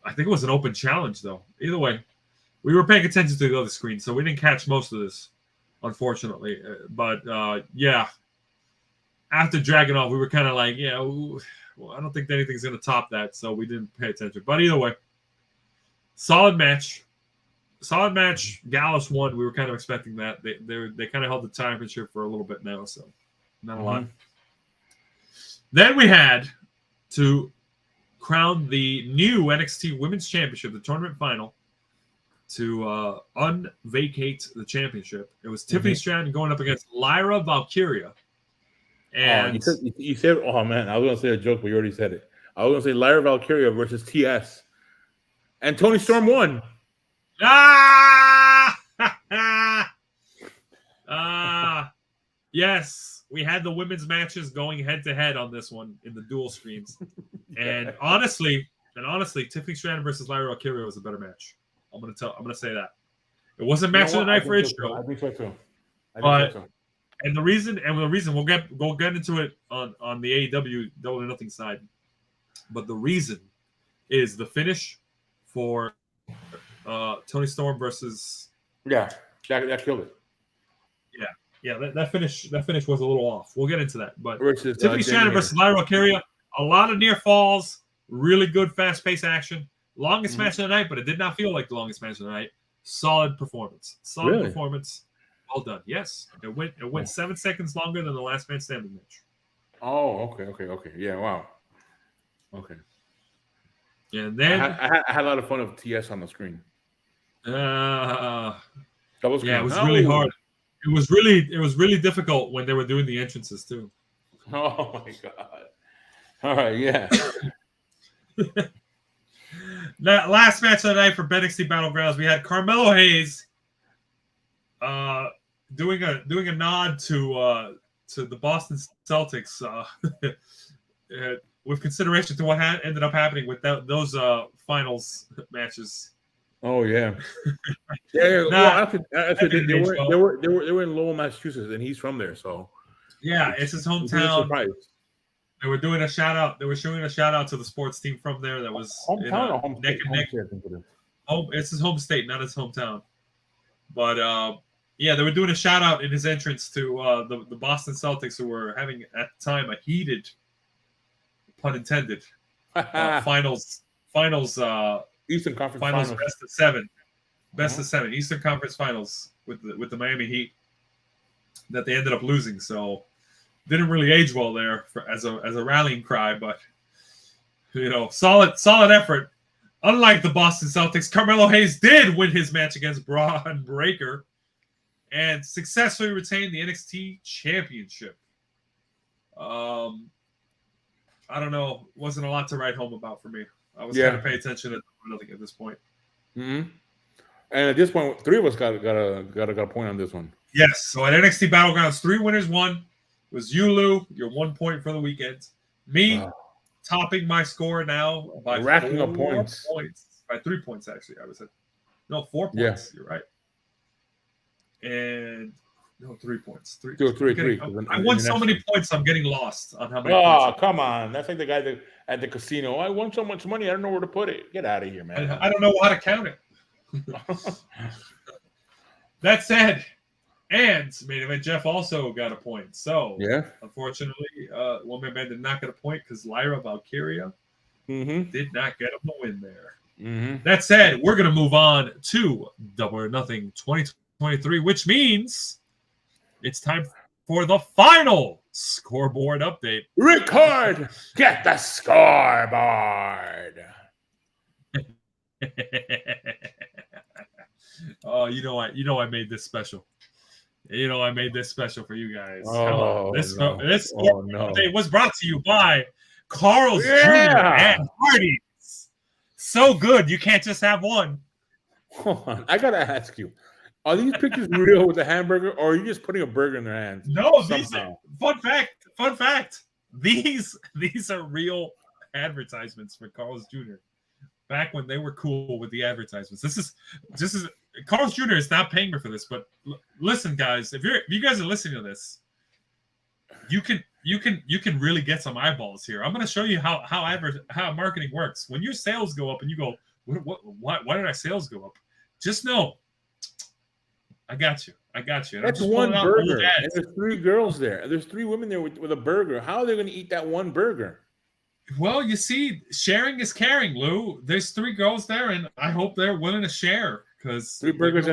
I think it was an open challenge though. Either way, we were paying attention to the other screen, so we didn't catch most of this, unfortunately. But yeah, after Dragunov, we were kind of like, well, I don't think anything's going to top that, so we didn't pay attention. But either way, solid match. Gallus won. We were kind of expecting that. They kind of held the championship for a little bit now, so not a lot. Then we had to crown the new NXT Women's Championship, the tournament final, to unvacate the championship. It was Tiffany Stratton going up against Lyra Valkyria. And you said, oh man, I was gonna say a joke, but you already said it. I was gonna say Lyra Valkyria versus TS, and Toni Storm won. Yes, we had the women's matches going head to head on this one in the dual screens, and honestly, Tiffany Stratton versus Lyra Valkyria was a better match. I'm gonna say that. It wasn't You know match of the what? I night for think its so too. show. I think so too. But and the reason we'll get into it on the AEW Double or Nothing side. But the reason is the finish for Tony Storm versus that killed it. Yeah, that finish was a little off. We'll get into that. But Versus Tiffany Stratton versus Lyra Valkyria, a lot of near falls, really good fast paced action. Longest match of the night, but it did not feel like the longest match of the night. Solid performance. Performance. Well done. Yes. It went 7 seconds longer than the last man standing match. Oh, okay. Yeah, wow. Okay. And then I had a lot of fun with TS on the screen. Yeah, it was No. really hard. It was really difficult when they were doing the entrances too. Oh my god! All right, yeah. That last match of the night for NXT Battlegrounds, we had Carmelo Hayes doing a nod to the Boston Celtics with consideration to what ended up happening with those finals matches. Oh yeah. Yeah. Well, actually, they were in Lowell, Massachusetts, and he's from there, so yeah, it's his hometown. They were doing a shout out. They were showing a shout out to the sports team from there. That was hometown or home neck and neck. It's his home state, not his hometown. But yeah, they were doing a shout out in his entrance to the Boston Celtics, who were having at the time a heated, pun intended, finals. Eastern Conference Finals best of seven. Best of seven. Eastern Conference Finals with the Miami Heat that they ended up losing. So didn't really age well there as a rallying cry, but solid effort. Unlike the Boston Celtics, Carmelo Hayes did win his match against Braun Breaker and successfully retained the NXT Championship. I don't know. Wasn't a lot to write home about for me. I was trying to pay attention to nothing at this point. Mm-hmm. And at this point, three of us got a point on this one. Yes. So at NXT Battlegrounds, 3 winners won. It was you, Lou, your 1 point for the weekend. Me topping my score now by racking up points. By 3 points, actually. I was at 4 points. Yeah. You're right. And 3 points. Three. I won so many points. I'm getting lost on how many. Oh, come on! That's like the guy at the casino. I won so much money, I don't know where to put it. Get out of here, man! I don't know how to count it. That said, and main event Jeff also got a point. So unfortunately, One Man Band did not get a point because Lyra Valkyria did not get him the win there. That said, we're gonna move on to Double or Nothing 2023, which means it's time for the final scoreboard update. Record! Get the scoreboard! Oh, I made this special. I made this special for you guys. Oh, this no. update was brought to you by Carl's Jr. and Hardee's. So good, you can't just have one. Hold on, I gotta ask you. Are these pictures real with a hamburger, or are you just putting a burger in their hands? No, these are, fun fact. These are real advertisements for Carl's Jr. Back when they were cool with the advertisements. This is Carl's Jr. is not paying me for this, but listen, guys, if you guys are listening to this, you can really get some eyeballs here. I'm going to show you how marketing works. When your sales go up and you go, why did our sales go up? Just know. I got you. That's one burger. And there's 3 girls there. There's 3 women there with a burger. How are they going to eat that one burger? Well, you see, sharing is caring, Lou. There's 3 girls there, and I hope they're willing to share. Because 3 burgers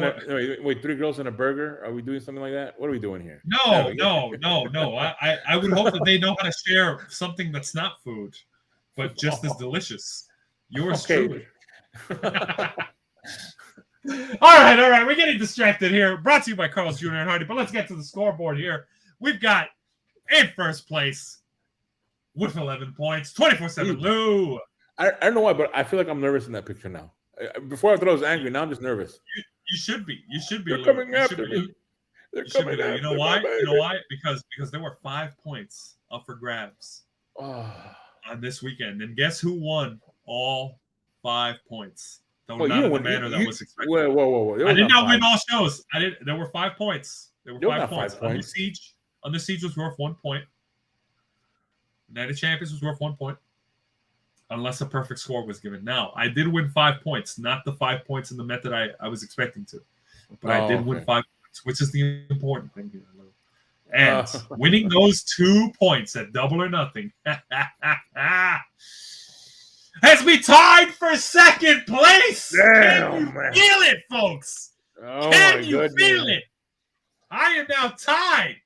wait, 3 girls and a burger? Are we doing something like that? What are we doing here? No. I would hope that they know how to share something that's not food, but just as delicious. Yours truly. All right. We're getting distracted here. Brought to you by Carl's Jr. and Hardy. But let's get to the scoreboard here. We've got in first place with 11 points, 24/7 Lou. I don't know why, but I feel like I'm nervous in that picture now. Before I thought I was angry. Now I'm just nervous. You should be. They're Lou. coming after me. They're coming after me. You know why? You know why? Because there were 5 points up for grabs on this weekend. And guess who won all 5 points? though Well, not you in the won. manner that was expected. Whoa. I did not win all shows. There were 5 points. There were There were 5 not points. 5 points. Under Siege was worth 1 point. Night of Champions was worth 1 point. Unless a perfect score was given. Now, I did win 5 points, not the 5 points in the method I was expecting to. But I did win 5 points, which is the important thing here. And winning those 2 points at double or nothing has me tied for second place. Damn, Can you feel it, folks? Oh, Can you feel it? I am now tied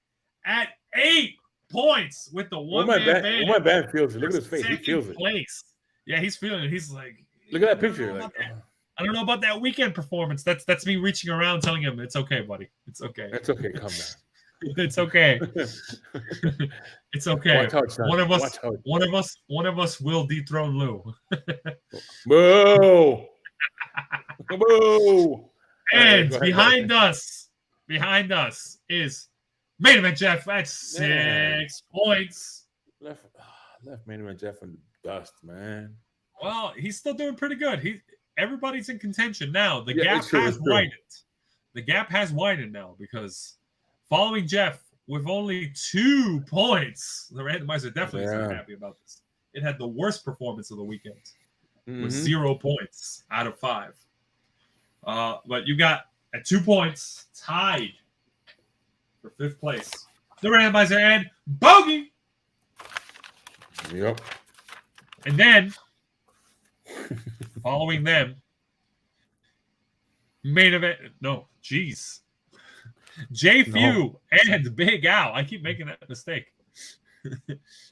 at 8 points with the one-man band. One-man band feels it. Look at his face. He feels it. Place. Yeah, he's feeling it. He's like, look at that picture. I don't know about that weekend performance. That's me reaching around telling him it's okay, buddy. It's okay. It's okay. Calm down. It's okay. It's okay. Watch out, son. One of us will dethrone Lou. Boo! Boo! And behind us is Main Event Jeff at 6 points. Left Main Event Jeff in the dust, man. Well, he's still doing pretty good. Everybody's in contention now. The gap has widened. The gap has widened now because following Jeff with only 2 points, the randomizer definitely is not happy about this. It had the worst performance of the weekend with 0 points out of 5. But you got at 2 points tied for 5th place. The randomizer and Bogey. Yep. And then following them, Main Event. No, jeez. J Few and Big Al. I keep making that mistake.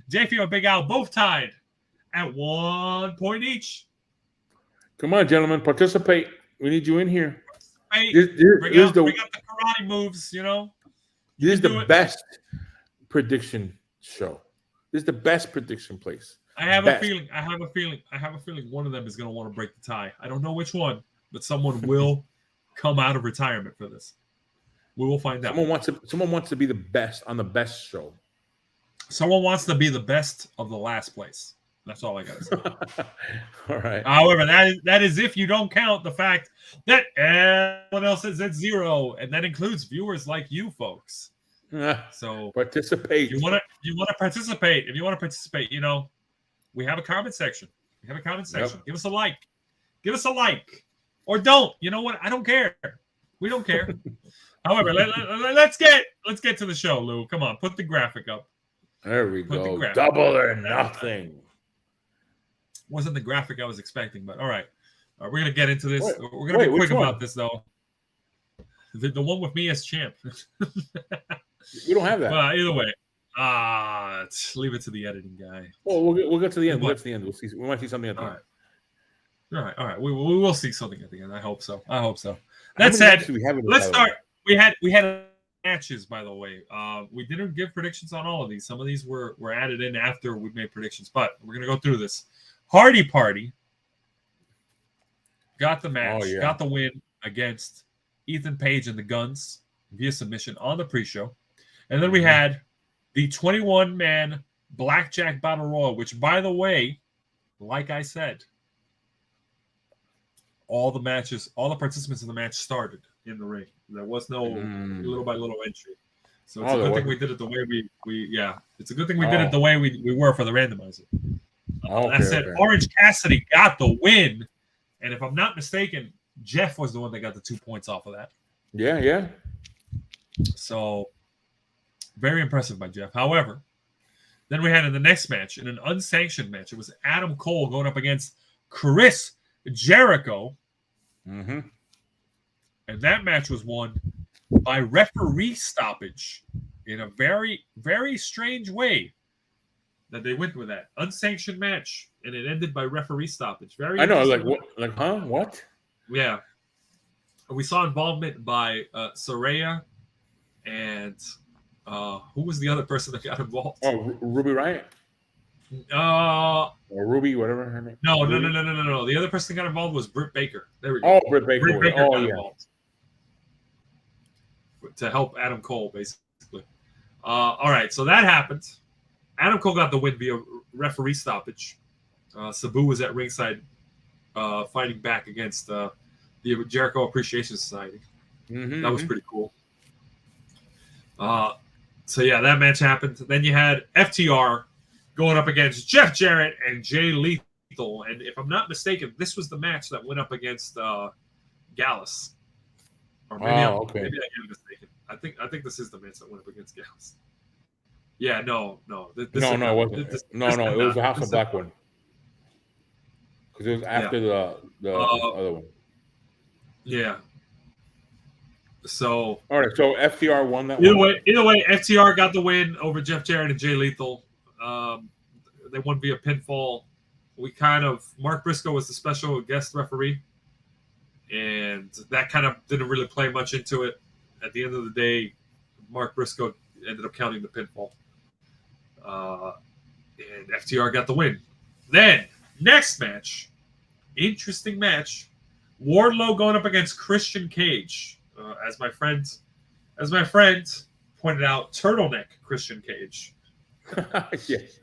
J Few and Big Al both tied at 1 point each. Come on, gentlemen, participate. We need you in here. Bring out the karate moves, you know. This is the best prediction show. This is the best prediction place. I have a feeling one of them is going to want to break the tie. I don't know which one, but someone will come out of retirement for this. We will find out. Someone wants to be the best on the best show. Someone wants to be the best of the last place. That's all I got to say. All right. However, that is if you don't count the fact that everyone else is at 0, and that includes viewers like you folks. So participate. You want to participate. If you want to participate, you know, we have a comment section. Yep. Give us a like. Or don't. You know what? I don't care. We don't care. However, let's get to the show, Lou. Come on, put the graphic up. There we go. Double or nothing. Wasn't the graphic I was expecting, but all right. We're gonna get into this. We're gonna be quick about this though. The one with me as champ. We don't have that. Either way, leave it to the editing guy. Well, we'll get to the end. We'll see. We might see something at the end. All right. We will see something at the end. I hope so. That said, let's start. We had matches, by the way. We didn't give predictions on all of these. Some of these were added in after we made predictions, but we're gonna go through this. Hardy Party got the match, got the win against Ethan Page and the Guns via submission on the pre-show. And then we had the 21-man Blackjack Battle Royal, which, by the way, like I said, all the participants in the match started in the ring. There was no little by little entry. So it's a good thing we did it the way it's a good thing we did it the way we were for the randomizer. That said, Orange Cassidy got the win. And if I'm not mistaken, Jeff was the one that got the 2 points off of that. Yeah. So very impressive by Jeff. However, then we had in the next match, in an unsanctioned match, it was Adam Cole going up against Chris Jericho. Mm-hmm. And that match was won by referee stoppage in a very, very strange way that they went with that. Unsanctioned match, and it ended by referee stoppage. Very. I know, what? Yeah. We saw involvement by Saraya and who was the other person that got involved? Oh, Ruby Riott? Or Ruby, whatever her name. No. The other person that got involved was Britt Baker. There we go. Oh, Britt Baker got involved. To help Adam Cole, basically. All right, so that happened. Adam Cole got the win via referee stoppage. Sabu was at ringside fighting back against the Jericho Appreciation Society. That was pretty cool. So yeah, that match happened. Then you had FTR going up against Jeff Jarrett and Jay Lethal, and if I'm not mistaken, this was the match that went up against Gallus. Or maybe maybe I am mistaken. I think this is the match that went up against Gallus. Yeah, no. It wasn't. It was the House of Black one. Because it was after the other one. Yeah. So all right, so FTR won that. Either way, FTR got the win over Jeff Jarrett and Jay Lethal. They won via pinfall. Mark Briscoe was the special guest referee, and that kind of didn't really play much into it. At the end of the day, Mark Briscoe ended up counting the pinfall, and FTR got the win. Then next match, interesting match, Wardlow going up against Christian Cage. As my friend pointed out, turtleneck Christian Cage. Yes.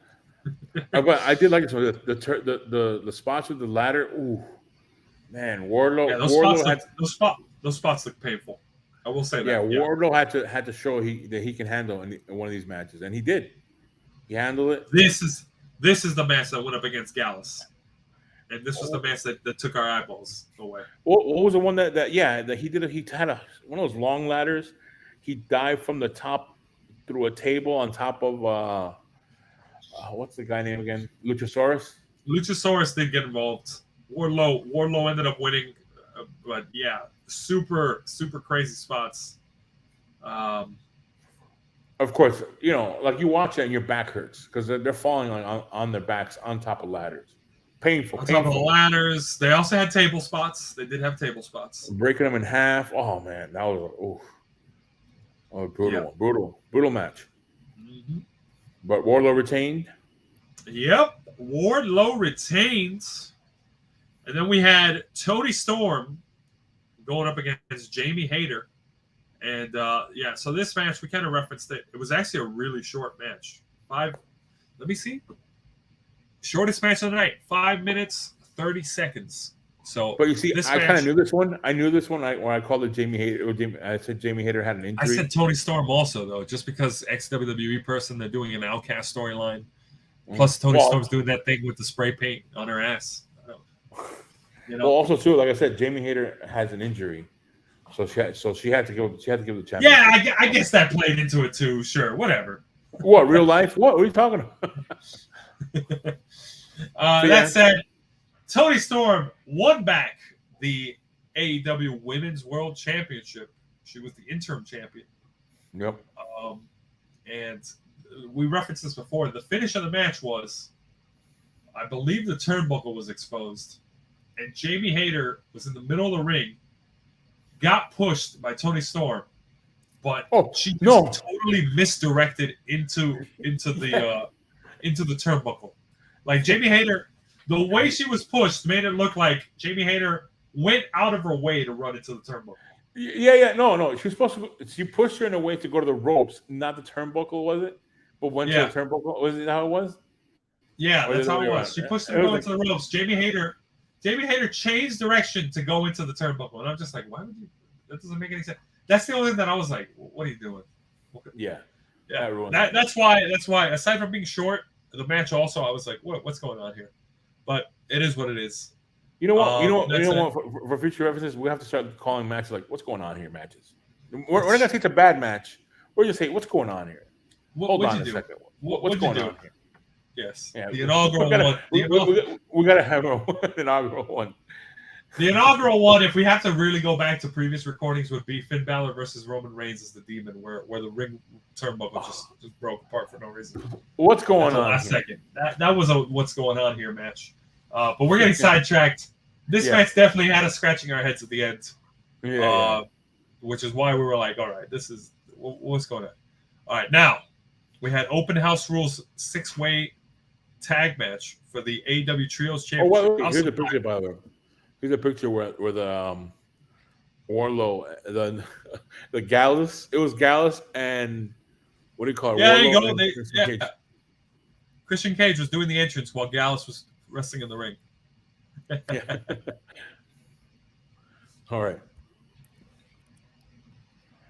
But I did like it. So the spots with the ladder. Ooh, man, Wardlow. Yeah, those spots look painful. I will say that. Yeah, Wardlow had to show that he can handle in one of these matches, and he did. He handled it. This is the match that went up against Gallus. And this was the match that took our eyeballs away. What was the one that he did? He had one of those long ladders. He dived from the top through a table on top of what's the guy name again? Luchasaurus. Luchasaurus did get involved. Wardlow ended up winning, but yeah, super crazy spots. Of course, like you watch it and your back hurts because they're falling on their backs on top of ladders. Painful. On top of the ladders. They also had table spots. They did have table spots. Breaking them in half. Oh man, that was brutal match. Mm-hmm. But Wardlow retained. Yep, Wardlow retains. And then we had Tony Storm going up against Jamie Hayter. And so this match, we kind of referenced it. It was actually a really short match. Let me see. Shortest match of the night, 5 minutes, 30 seconds. So, but you see, I kind of knew this one. I knew this one when I called it Jamie Hayter. I said Jamie Hayter had an injury. I said Tony Storm also, though, just because ex-WWE person, they're doing an Outcast storyline. Plus, Tony Storm's doing that thing with the spray paint on her ass. Well, also too, like I said, Jamie Hayter has an injury, so she had to give the championship. Yeah, I guess that played into it too. Sure, whatever. What, real life? What are you talking about? That said, Tony Storm won back the AEW Women's World Championship. She was the interim champion. Yep. And we referenced this before. The finish of the match was, I believe, the turnbuckle was exposed, and Jamie Hayter was in the middle of the ring, got pushed by Tony Storm, but she totally misdirected into the turnbuckle. Like Jamie Hayter, the way she was pushed made it look like Jamie Hayter went out of her way to run into the turnbuckle. Yeah. No. She was supposed to. She pushed her in a way to go to the ropes, not the turnbuckle, was it? But went to the turnbuckle. Was it how it was? Yeah, that's how it was. She pushed her into the ropes. Jamie Hayter changed direction to go into the turnbuckle, and I'm just like, why would you? That doesn't make any sense. That's the only thing that I was like, what are you doing? Yeah. That's why. Aside from being short, the match also, I was like, what's going on here? But it is what it is. You know what? For future references, we have to start calling matches like, what's going on here? Matches. We're not gonna say it's a bad match. We're just saying, what's going on here? Hold on a second. What's going on here? Yes. Yeah, the inaugural one. We gotta have an inaugural one. The inaugural one, if we have to really go back to previous recordings, would be Finn Balor versus Roman Reigns as the Demon, where the ring turnbuckle just broke apart for no reason. What's going on? Last second. That was a what's going on here match. But we're getting sidetracked. This match definitely had us scratching our heads at the end. Which is why we were like, all right, this is what's going on. All right, now we had Open House Rules 6-way tag match for the AEW Trios Championship. Oh, wait. Here's a picture, by the way. Here's a picture where the Wardlow, the Gallus. It was Gallus and what do you call it? Yeah, Wardlow there you go. Christian Cage was doing the entrance while Gallus was wrestling in the ring. Yeah. All right.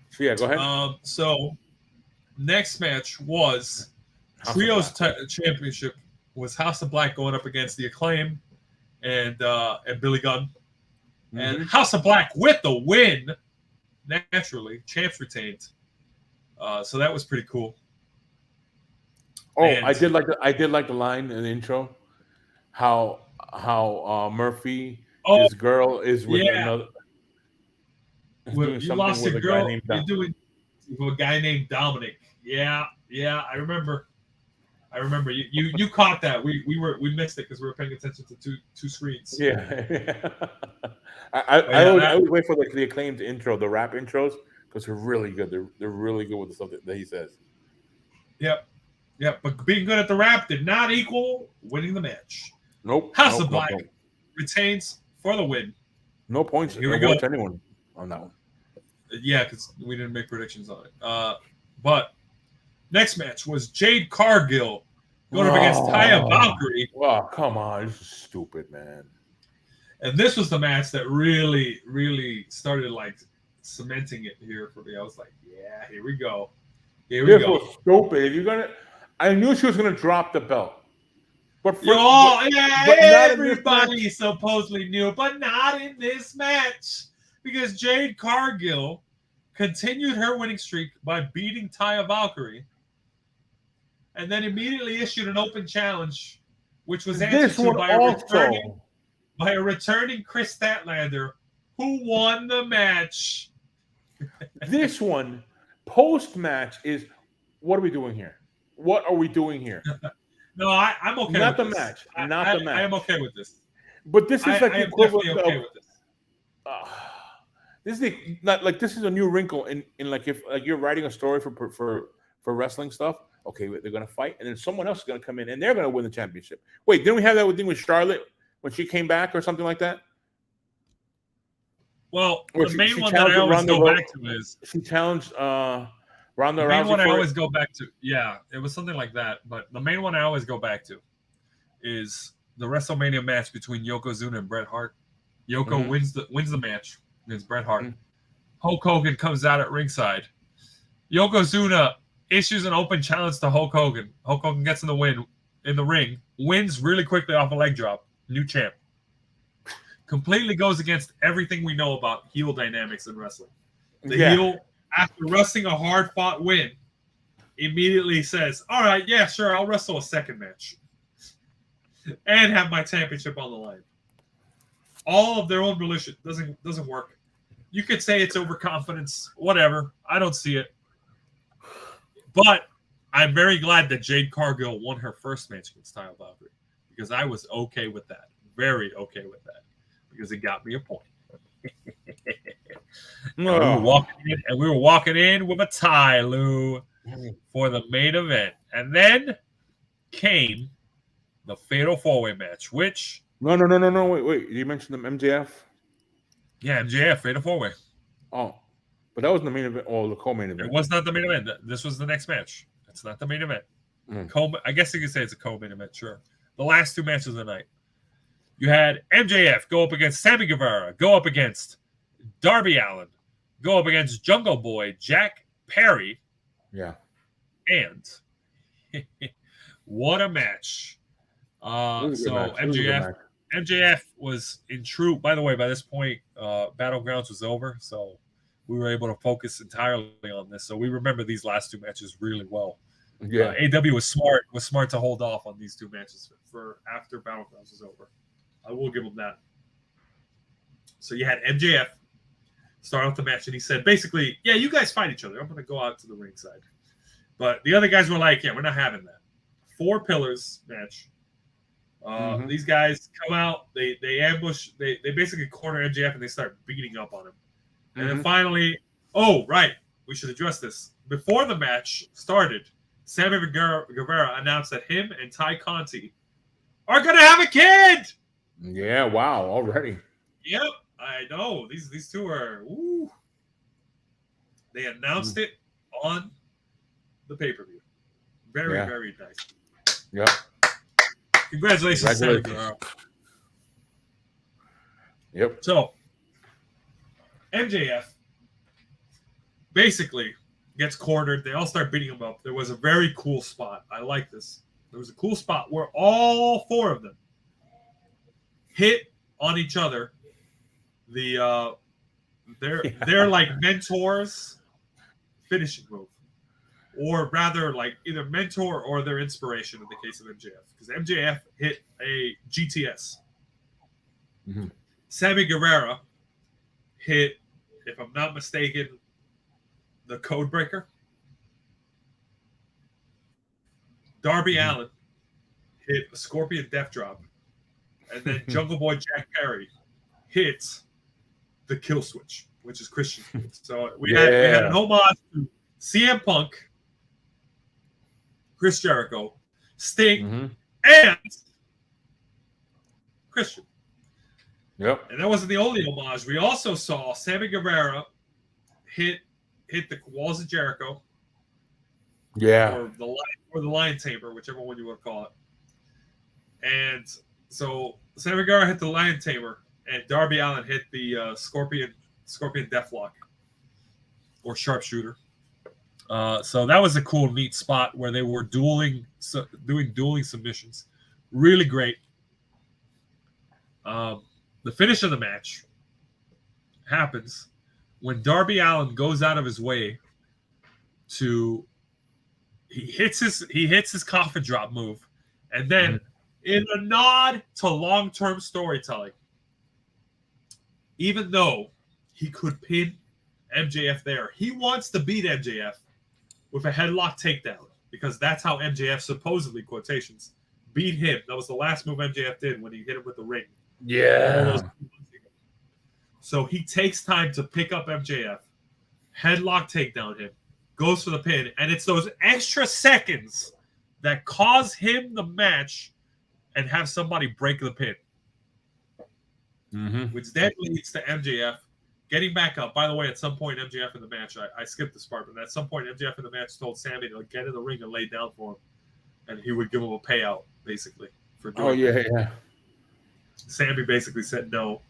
So yeah, go ahead. So next match was House of trios Black. championship was House of Black going up against the Acclaim and Billy Gunn, and Mm-hmm. House of Black with the win. Naturally, champs retained. So that was pretty cool. Oh, And I did like the line in the intro. How Murphy, oh his girl is with yeah, another, is doing you something lost with your a guy girl. named You're Don. doing with a guy named Dominic. Yeah, yeah, I remember. I remember you caught that. We missed it because we were paying attention to two screens. Yeah. But yeah, I that would wait for the acclaimed intro, the rap intros, because they're really good. They're really good with the stuff that he says. yep, yep. But being good at the rap did not equal winning the match. Nope, House nope, of nope, Black nope. retains for the win. No points Here we go. award to anyone on that one. Yeah, because we didn't make predictions on it. But next match was Jade Cargill going up against Taya Valkyrie. Oh, come on. This is stupid, man. And this was the match that really, really started like cementing it here for me. I was like, yeah, here we go. Here we This go. was stupid. If you're gonna, I knew she was gonna drop the belt, but Yeah, not in this everybody match. supposedly knew, but not in this match. Because Jade Cargill continued her winning streak by beating Taya Valkyrie and then immediately issued an open challenge, which was answered This to one by also. a returning Chris Statlander, who won the match. This one post match is, what are we doing here? What are we doing here? No, I'm okay Not with the this. match. Not the match. I am okay with this. But this is like I the am definitely equivalent okay of. with this. This is not like this is a new wrinkle in like if like you're writing a story for wrestling stuff. Okay, they're gonna fight, and then someone else is gonna come in, and they're gonna win the championship. Wait, didn't we have that thing with Charlotte when she came back or something like that? Well, Or the main she one that I challenged always Ronda go back to is she challenged Ronda the main Rousey one I for it. always go back to. Yeah, it was something like that. But the main one I always go back to is the WrestleMania match between Yokozuna and Bret Hart. Yoko wins the match against Bret Hart. Hulk Hogan comes out at ringside. Yokozuna issues an open challenge to Hulk Hogan. Hulk Hogan gets in the ring, wins really quickly off a leg drop. New champ. Completely goes against everything we know about heel dynamics in wrestling. The heel, after wrestling a hard-fought win, immediately says, all right, yeah, sure, I'll wrestle a second match and have my championship on the line. All of their own volition doesn't work. You could say it's overconfidence, whatever. I don't see it. But I'm very glad that Jade Cargill won her first match against Taya Valkyrie because I was okay with that. Very okay with that because it got me a point. We were walking in with a tie, Lou, for the main event. And then came the Fatal 4-Way match, which... No. Wait. You mentioned the MJF? Yeah, MJF, Fatal 4-Way. Oh, but that wasn't the main event or the co-main event. It was not the main event. This was the next match. It's not the main event. I guess you could say it's a co-main event, sure. The last two matches of the night. You had MJF go up against Sammy Guevara, go up against Darby Allin, go up against Jungle Boy, Jack Perry. Yeah. And what a match. MJF was in true. By the way, by this point, BattleGrounds was over, so we were able to focus entirely on this. So we remember these last two matches really well. Yeah, AW was smart to hold off on these two matches for after BattleGrounds was over. I will give them that. So you had MJF start off the match, and he said basically, "Yeah, you guys fight each other. I'm going to go out to the ringside." But the other guys were like, "Yeah, we're not having that." 4 pillars match. These guys come out, they ambush, they basically corner MJF and they start beating up on him. And then finally, we should address this. Before the match started, Sammy Guevara announced that him and Ty Conti are going to have a kid. Yeah, wow, already. Yep, I know. These two are, woo. They announced it on the pay-per-view. Very, very nice. Yep. Congratulations. Yep. So MJF basically gets cornered. They all start beating him up. There was a very cool spot. I like this. There was a cool spot where all four of them hit on each other. They're like mentors finishing move, or rather like either mentor or their inspiration in the case of MJF, because MJF hit a GTS. Mm-hmm. Sammy Guevara hit, if I'm not mistaken, the Code Breaker. Darby Allin hit a Scorpion Death Drop, and then Jungle Boy Jack Perry hits the Kill Switch, which is Christian's move. So we had an homage to CM Punk, Chris Jericho, Sting, and Christian. Yep. And that wasn't the only homage. We also saw Sammy Guevara hit the walls of Jericho. Yeah. Or the Lion Tamer, whichever one you want to call it. And so Sammy Guevara hit the Lion Tamer, and Darby Allin hit the Scorpion Deathlock or Sharpshooter. So that was a cool, neat spot where they were doing dueling submissions. Really great. The finish of the match happens when Darby Allin goes out of his way to he hits his coffin drop move, and then in a nod to long-term storytelling, even though he could pin MJF there, he wants to beat MJF with a headlock takedown, because that's how MJF supposedly, quotations, beat him. That was the last move MJF did when he hit him with the ring. Yeah. So he takes time to pick up MJF, headlock takedown him, goes for the pin, and it's those extra seconds that cause him the match and have somebody break the pin. Which then leads to MJF getting back up. By the way, at some point, MJF in the match, I skipped this part, but at some point, MJF in the match told Sammy to get in the ring and lay down for him, and he would give him a payout, basically, for doing that. Yeah. Sammy basically said no.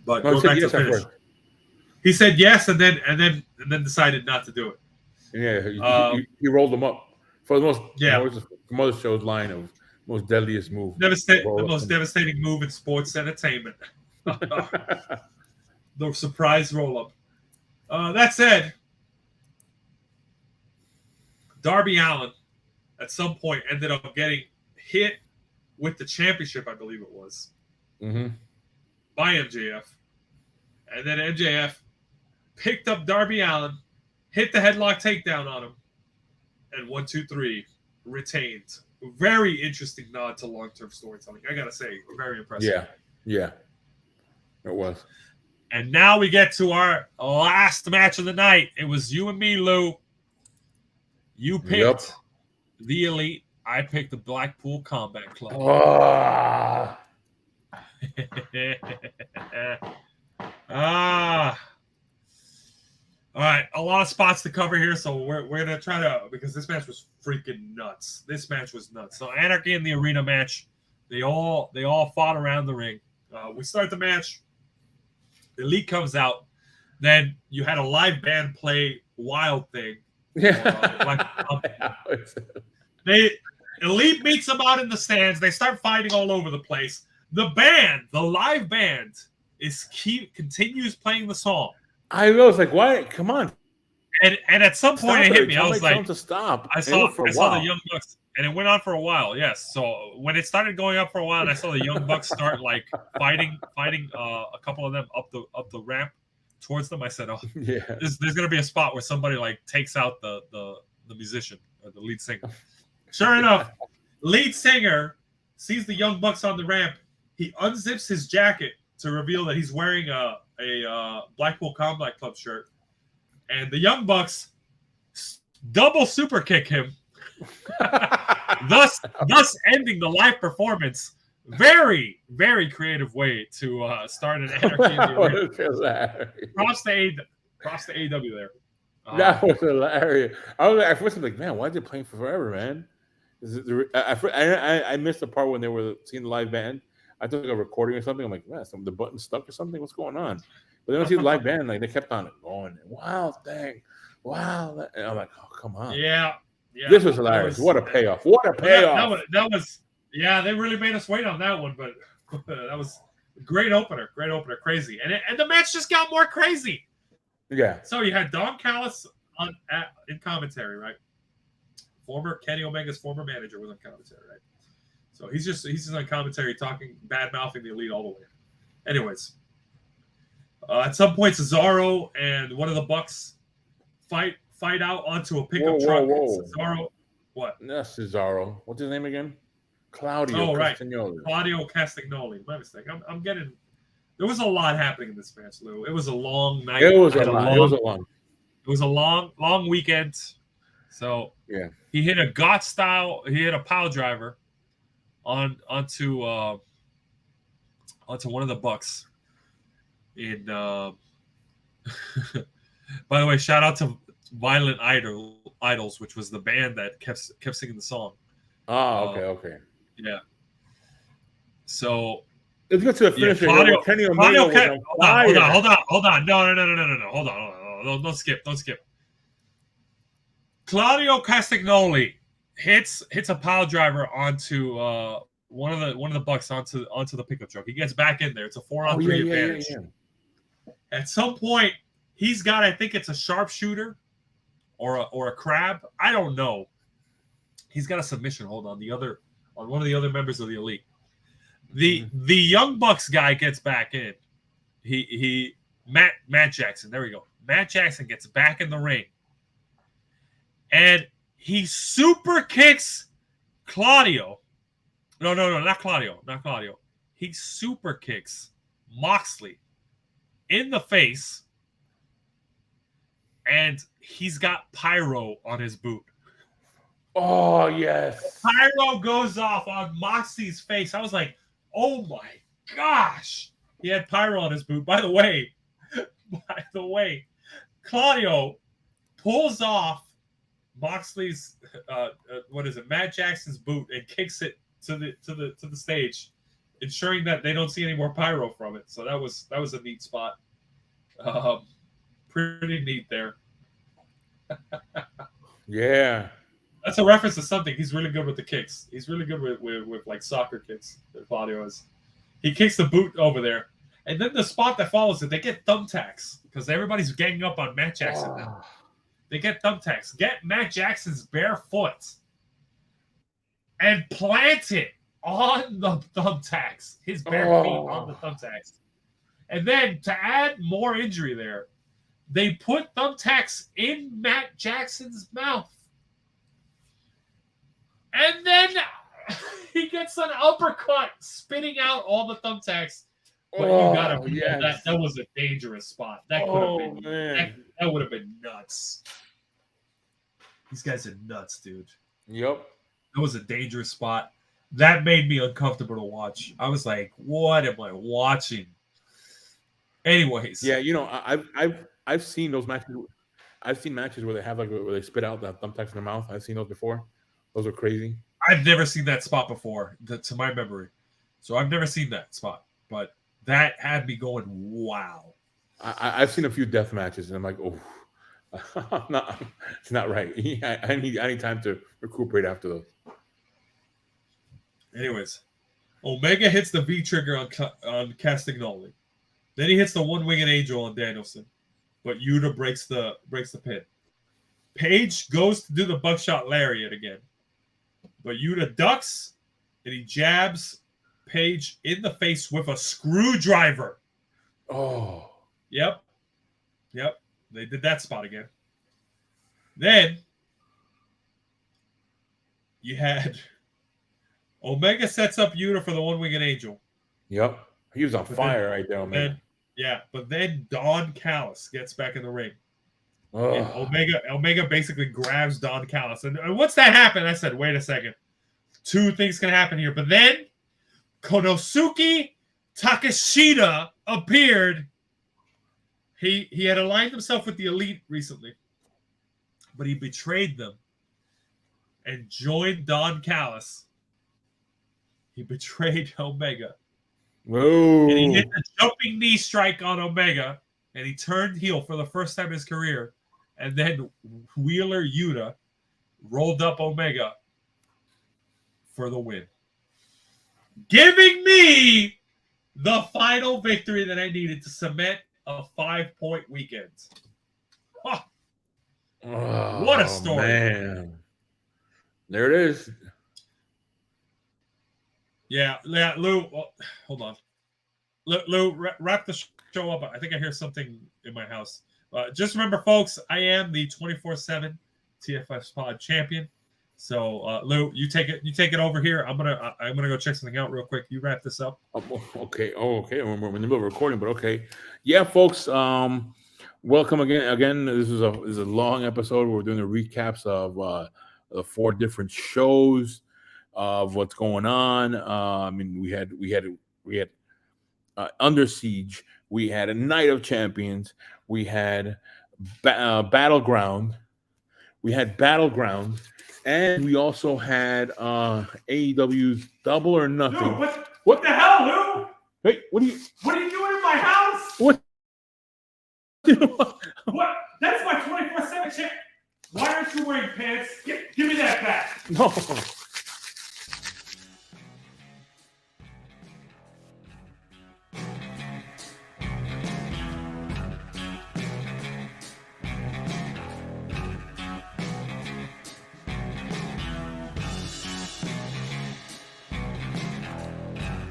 But No, going back to the finish, he said yes, and then decided not to do it. Yeah, he rolled them up for the most show's line of most deadliest move. The most devastating move in sports entertainment. The surprise roll up. That said, Darby Allin at some point ended up getting hit with the championship, I believe it was, by MJF. And then MJF picked up Darby Allin, hit the headlock takedown on him, and 1, 2, 3 retained. Very interesting nod to long-term storytelling. I gotta say, very impressive. Yeah, it was. And now we get to our last match of the night. It was you and me, Lou. You picked the Elite. I picked the Blackpool Combat Club. All right, a lot of spots to cover here, so we're gonna try to, because this match was freaking nuts. This match was nuts. So Anarchy in the Arena match, they all fought around the ring. We start the match. The Elite comes out. Then you had a live band play Wild Thing. Elite meets them out in the stands. They start fighting all over the place. The live band, continues playing the song. I was like, "Why? Come on!" And at some point it hit me. I was like, to stop. I saw the Young Bucks, and it went on for a while. Yes. So when it started going up for a while, and I saw the Young Bucks start like fighting a couple of them up the ramp towards them, I said, "Oh, there's gonna be a spot where somebody like takes out the musician or the lead singer." Sure enough, lead singer sees the Young Bucks on the ramp. He unzips his jacket to reveal that he's wearing a Blackpool Combat Club shirt, and the Young Bucks double super kick him, thus ending the live performance. Very, very creative way to start an Anarchy in the Arena. Props to AEW there. That was hilarious. At first I'm like, man, why are they playing for forever, man? I missed the part when they were seeing the live band. I took a recording or something. I'm like, man, the button stuck or something. What's going on? But then I see the live band, like they kept on going. Wow, dang, wow. And I'm like, oh, come on. Yeah. This was hilarious. What a payoff. What a payoff. That was yeah, they really made us wait on that one, but that was a great opener. Crazy. And the match just got more crazy. Yeah. So you had Don Callis in commentary, right? Kenny Omega's former manager was on commentary, right? So he's just on commentary talking, bad-mouthing the Elite all the way. Anyways, at some point Cesaro and one of the Bucks fight out onto a pickup truck. Whoa. Cesaro, what? That's Cesaro. What's his name again? Claudio. Oh, right. Castagnoli. Claudio Castagnoli. My mistake. I'm getting. There was a lot happening in this match, Lou. It was a long night. It was a long weekend. So yeah, he hit a GOT style. He hit a pile driver onto one of the Bucks. In by the way, shout out to Violent Idols, which was the band that kept singing the song. Oh, okay. Yeah. So let's get to the finish. Kenny Omega hold on. No. Hold on. Don't skip. Claudio Castagnoli hits a pile driver onto one of the Bucks onto the pickup truck. He gets back in there. It's a 4-on-3 advantage. Yeah. At some point, he's got, I think it's a sharpshooter or a crab. I don't know. He's got a submission hold on one of the other members of the Elite. The Young Bucks guy gets back in. Matt Jackson. There we go. Matt Jackson gets back in the ring. And he super kicks Claudio. No, not Claudio. He super kicks Moxley in the face. And he's got pyro on his boot. Oh, yes. Pyro goes off on Moxley's face. I was like, oh my gosh. He had pyro on his boot. By the way, Claudio pulls off Moxley's Matt Jackson's boot and kicks it to the stage, ensuring that they don't see any more pyro from it. So that was a neat spot. Pretty neat there. Yeah. That's a reference to something. He's really good with the kicks. He's really good with like soccer kicks. Claudio is. He kicks the boot over there. And then the spot that follows it, they get thumbtacks because everybody's ganging up on Matt Jackson now. They get thumbtacks. Get Matt Jackson's bare foot and plant it on the thumbtacks. His bare feet on the thumbtacks. And then to add more injury there, they put thumbtacks in Matt Jackson's mouth. And then he gets an uppercut, spitting out all the thumbtacks. But you gotta that was a dangerous spot. That could have been that would have been nuts. These guys are nuts, dude. Yep. That was a dangerous spot. That made me uncomfortable to watch. I was like, what am I watching? Anyways. Yeah, I've seen those matches. I've seen matches where they have where they spit out the thumbtacks in their mouth. I've seen those before. Those are crazy. I've never seen that spot before, to my memory. So I've never seen that spot. But that had me going, wow. I've seen a few death matches, and I'm like, oh, it's not right. I need time to recuperate after those. Anyways, Omega hits the V trigger on Castagnoli. Then he hits the one-winged angel on Danielson, but Yuta breaks the pin. Page goes to do the buckshot lariat again, but Yuta ducks and he jabs Page in the face with a screwdriver. Oh, yep. They did that spot again. Then you had Omega sets up Yuta for the one-winged angel. Yep. He was on fire right there, Omega. But then Don Callis gets back in the ring. Oh. And Omega basically grabs Don Callis. And once that happened, I said, wait a second. Two things can happen here. But then Konosuke Takeshita appeared. He had aligned himself with the Elite recently, but he betrayed them and joined Don Callis. He betrayed Omega Whoa. And he hit a jumping knee strike on Omega, and he turned heel for the first time in his career. And then Wheeler Yuta rolled up Omega for the win, giving me the final victory that I needed to cement a 5-point weekend. Oh, what a story. Man. There it is. Yeah, Lou, hold on. Lou, wrap the show up. I think I hear something in my house. Just remember, folks, I am the 24/7 TFSPOD champion. So, Lou, you take it over here. I'm gonna go check something out real quick. You wrap this up. Okay. Oh, okay. We're in the middle of recording, but okay. Yeah, folks. Welcome again. This is a long episode. We're doing the recaps of the 4 different shows of what's going on. I mean, we had Under Siege. We had a Night of Champions. We had BattleGround. And we also had AEW's Double or Nothing. Lou, what the hell, Lou? Hey, what are you doing in my house? What? What? That's my 24/7 champ. Why aren't you wearing pants? Give me that back. No.